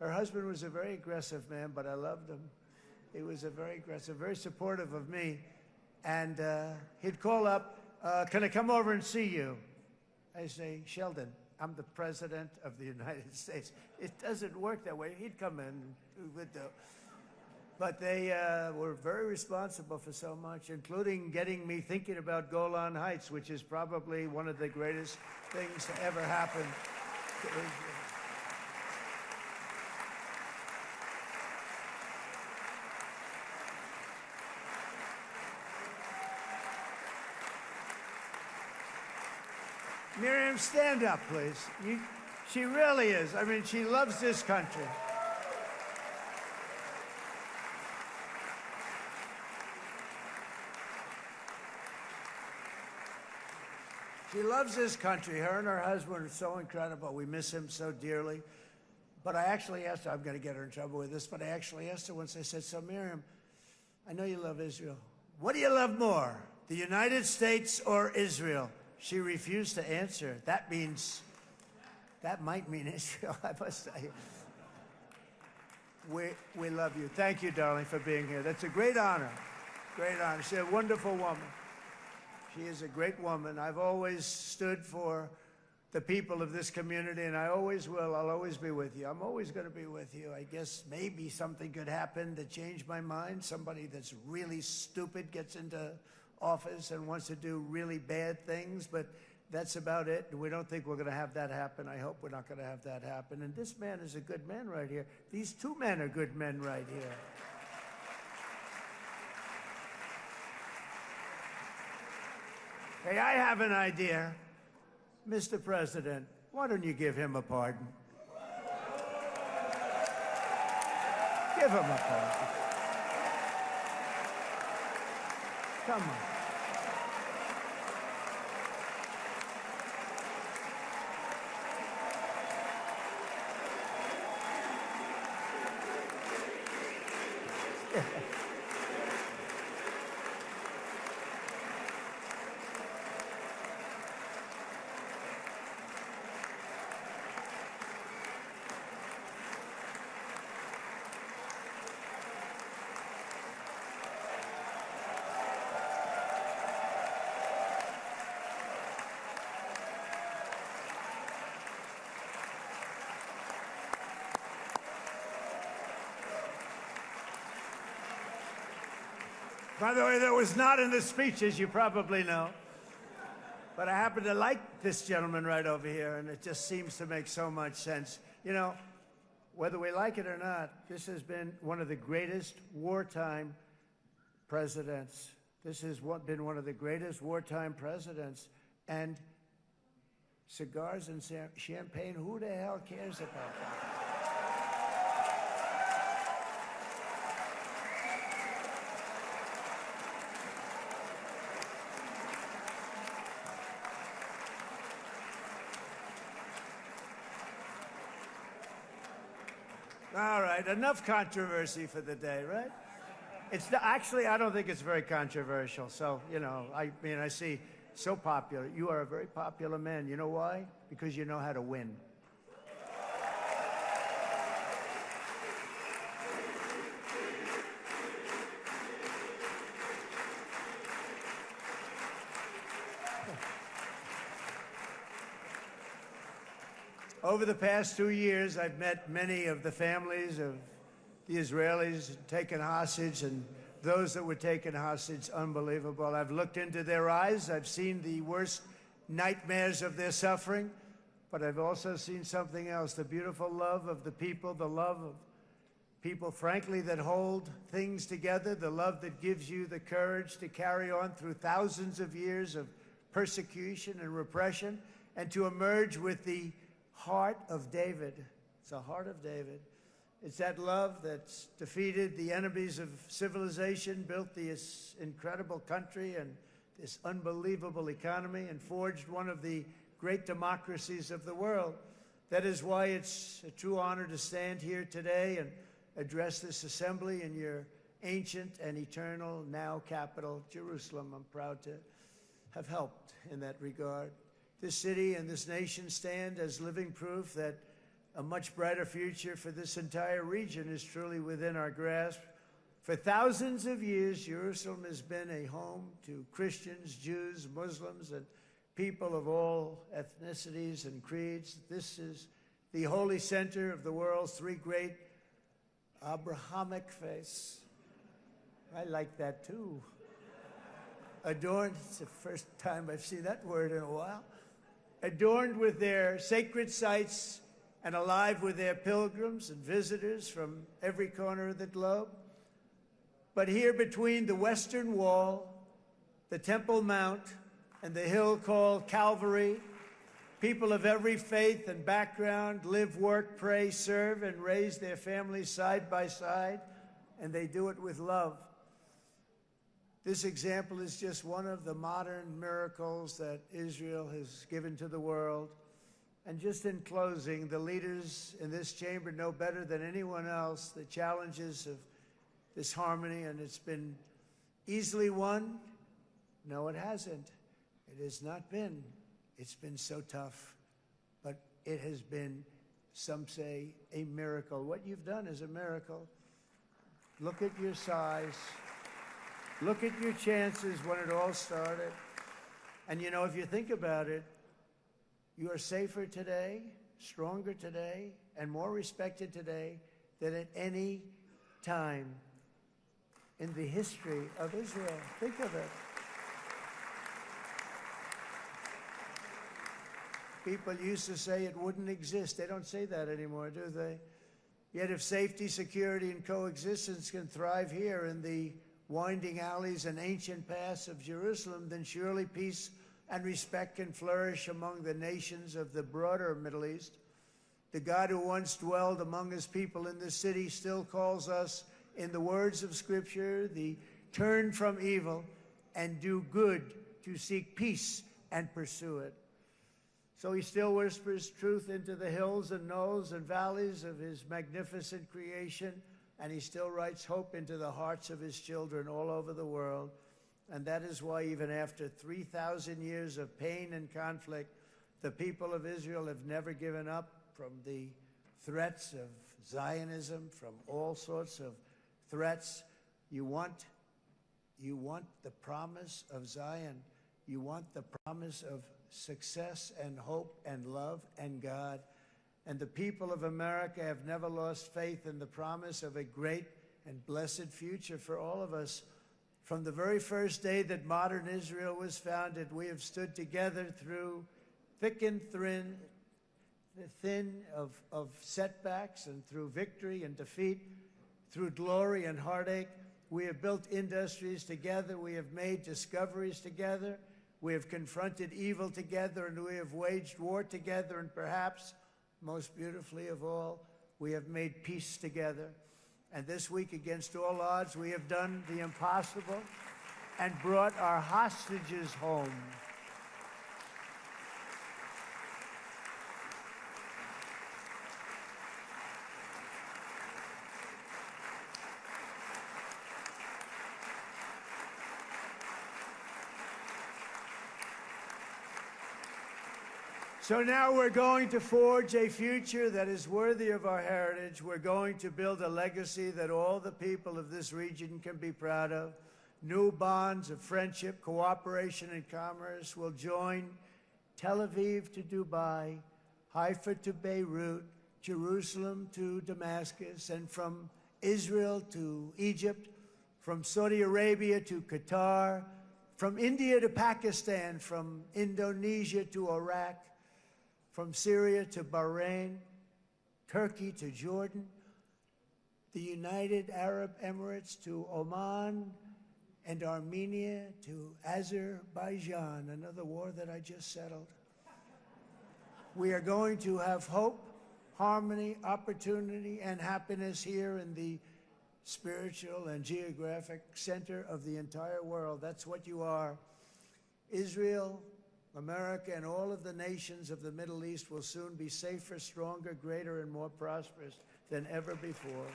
her husband was a very aggressive man, but I loved him. He was a very aggressive, very supportive of me. And he'd call up, can I come over and see you? I say, Sheldon, I'm the President of the United States. It doesn't work that way. He'd come in, we would do. But they were very responsible for so much, including getting me thinking about Golan Heights, which is probably one of the greatest things to ever happen to Israel. Miriam, stand up, please. She really is. I mean, she loves this country. She loves this country. Her and her husband are so incredible. We miss him so dearly. But I actually asked her, I'm going to get her in trouble with this, but I actually asked her once, I said, so Miriam, I know you love Israel. What do you love more, the United States or Israel? She refused to answer. That might mean Israel, I must say. We love you. Thank you, darling, for being here. That's a great honor. Great honor. She's a wonderful woman. She is a great woman. I've always stood for the people of this community, and I always will. I'll always be with you. I'm always going to be with you. I guess maybe something could happen to change my mind. Somebody that's really stupid gets into office and wants to do really bad things, but that's about it. We don't think we're going to have that happen. I hope we're not going to have that happen. And this man is a good man right here. These two men are good men right here. Hey, I have an idea. Mr. President, why don't you give him a pardon? Give him a pardon. Come on. By the way, that was not in the speech, as you probably know. But I happen to like this gentleman right over here, and it just seems to make so much sense. You know, whether we like it or not, this has been one of the greatest wartime presidents. This has been one of the greatest wartime presidents. And cigars and champagne, who the hell cares about that? All right, enough controversy for the day, right? It's actually, I don't think it's very controversial. So, you know, I mean, I see so popular. You are a very popular man. You know why? Because you know how to win. Over the past 2 years, I've met many of the families of the Israelis taken hostage and those that were taken hostage. Unbelievable. I've looked into their eyes. I've seen the worst nightmares of their suffering, but I've also seen something else, the beautiful love of the people, the love of people, frankly, that hold things together, the love that gives you the courage to carry on through thousands of years of persecution and repression and to emerge with the heart of David. It's the heart of David. It's that love that's defeated the enemies of civilization, built this incredible country and this unbelievable economy, and forged one of the great democracies of the world. That is why it's a true honor to stand here today and address this assembly in your ancient and eternal now capital, Jerusalem. I'm proud to have helped in that regard. This city and this nation stand as living proof that a much brighter future for this entire region is truly within our grasp. For thousands of years, Jerusalem has been a home to Christians, Jews, Muslims, and people of all ethnicities and creeds. This is the holy center of the world's three great Abrahamic faiths. I like that too. Adorned, it's the first time I've seen that word in a while. Adorned with their sacred sites and alive with their pilgrims and visitors from every corner of the globe. But here between the Western Wall, the Temple Mount, and the hill called Calvary, people of every faith and background live, work, pray, serve, and raise their families side by side, and they do it with love. This example is just one of the modern miracles that Israel has given to the world. And just in closing, the leaders in this chamber know better than anyone else the challenges of this harmony, and it's been easily won. No, it hasn't. It has not been. It's been so tough, but it has been, some say, a miracle. What you've done is a miracle. Look at your size. Look at your chances when it all started. And you know, if you think about it, you are safer today, stronger today, and more respected today than at any time in the history of Israel. Think of it. People used to say it wouldn't exist. They don't say that anymore, do they? Yet if safety, security, and coexistence can thrive here in the winding alleys and ancient paths of Jerusalem, then surely peace and respect can flourish among the nations of the broader Middle East. The God who once dwelled among his people in this city still calls us, in the words of Scripture, the turn from evil and do good, to seek peace and pursue it. So he still whispers truth into the hills and knolls and valleys of his magnificent creation, and he still writes hope into the hearts of his children all over the world. And that is why even after 3,000 years of pain and conflict, the people of Israel have never given up from the threats of Zionism, from all sorts of threats. You want the promise of Zion. You want the promise of success and hope and love and God. And the people of America have never lost faith in the promise of a great and blessed future for all of us. From the very first day that modern Israel was founded, we have stood together through thick and thin of setbacks, and through victory and defeat, through glory and heartache. We have built industries together. We have made discoveries together. We have confronted evil together, and we have waged war together. And perhaps most beautifully of all, we have made peace together. And this week, against all odds, we have done the impossible and brought our hostages home. So now we're going to forge a future that is worthy of our heritage. We're going to build a legacy that all the people of this region can be proud of. New bonds of friendship, cooperation, and commerce will join Tel Aviv to Dubai, Haifa to Beirut, Jerusalem to Damascus, and from Israel to Egypt, from Saudi Arabia to Qatar, from India to Pakistan, from Indonesia to Iraq, from Syria to Bahrain, Turkey to Jordan, the United Arab Emirates to Oman, and Armenia to Azerbaijan, another war that I just settled. We are going to have hope, harmony, opportunity, and happiness here in the spiritual and geographic center of the entire world. That's what you are. Israel, America, and all of the nations of the Middle East will soon be safer, stronger, greater, and more prosperous than ever before.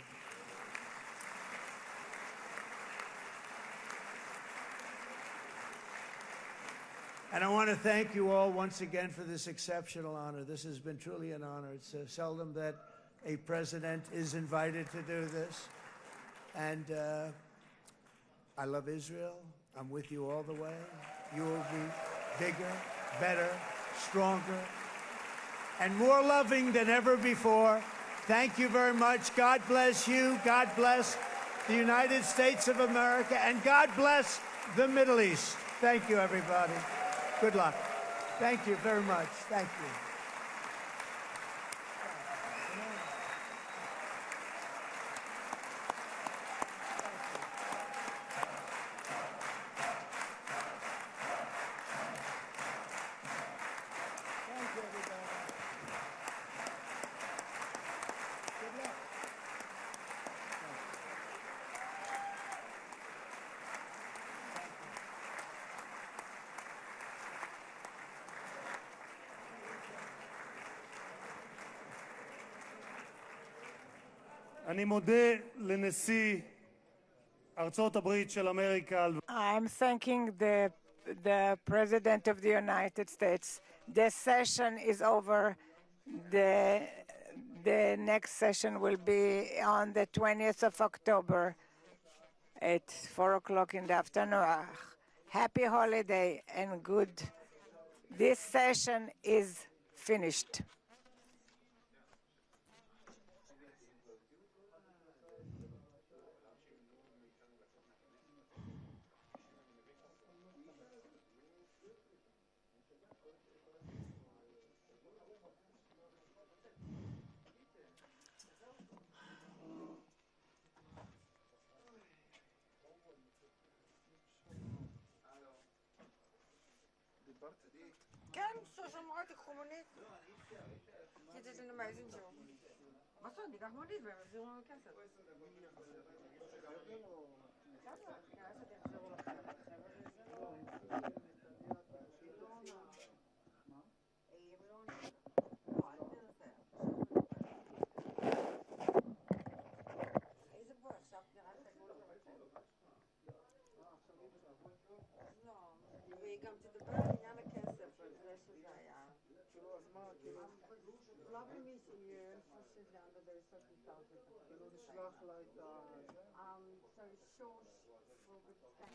And I want to thank you all once again for this exceptional honor. This has been truly an honor. It's seldom that a president is invited to do this. And I love Israel. I'm with you all the way. You will be bigger, better, stronger, and more loving than ever before. Thank you very much. God bless you. God bless the United States of America. And God bless the Middle East. Thank you, everybody. Good luck. Thank you very much. Thank you. אני מודה לנשיא ארצות הברית של אמריקה. I'm thanking the President of the United States. The session is over. The next session will be on the 20th of October at 4 o'clock in the afternoon. Happy holiday and good. This session is finished. כן, שומרות, תיקחו מונית. כי זה למאזין שלו. מה זאת? תיקח מונית והם יחזירו לנו כסף. איזה בוא, עכשיו נראה את הגבול במצב. לא, והיא גם תדבר על עניין הכסף, על זה שזה היה. כאילו, אז מה, כאילו... Problem is here, unfortunately, under the circumstances. כאילו, נשלח לה את ה... So shows for the tax.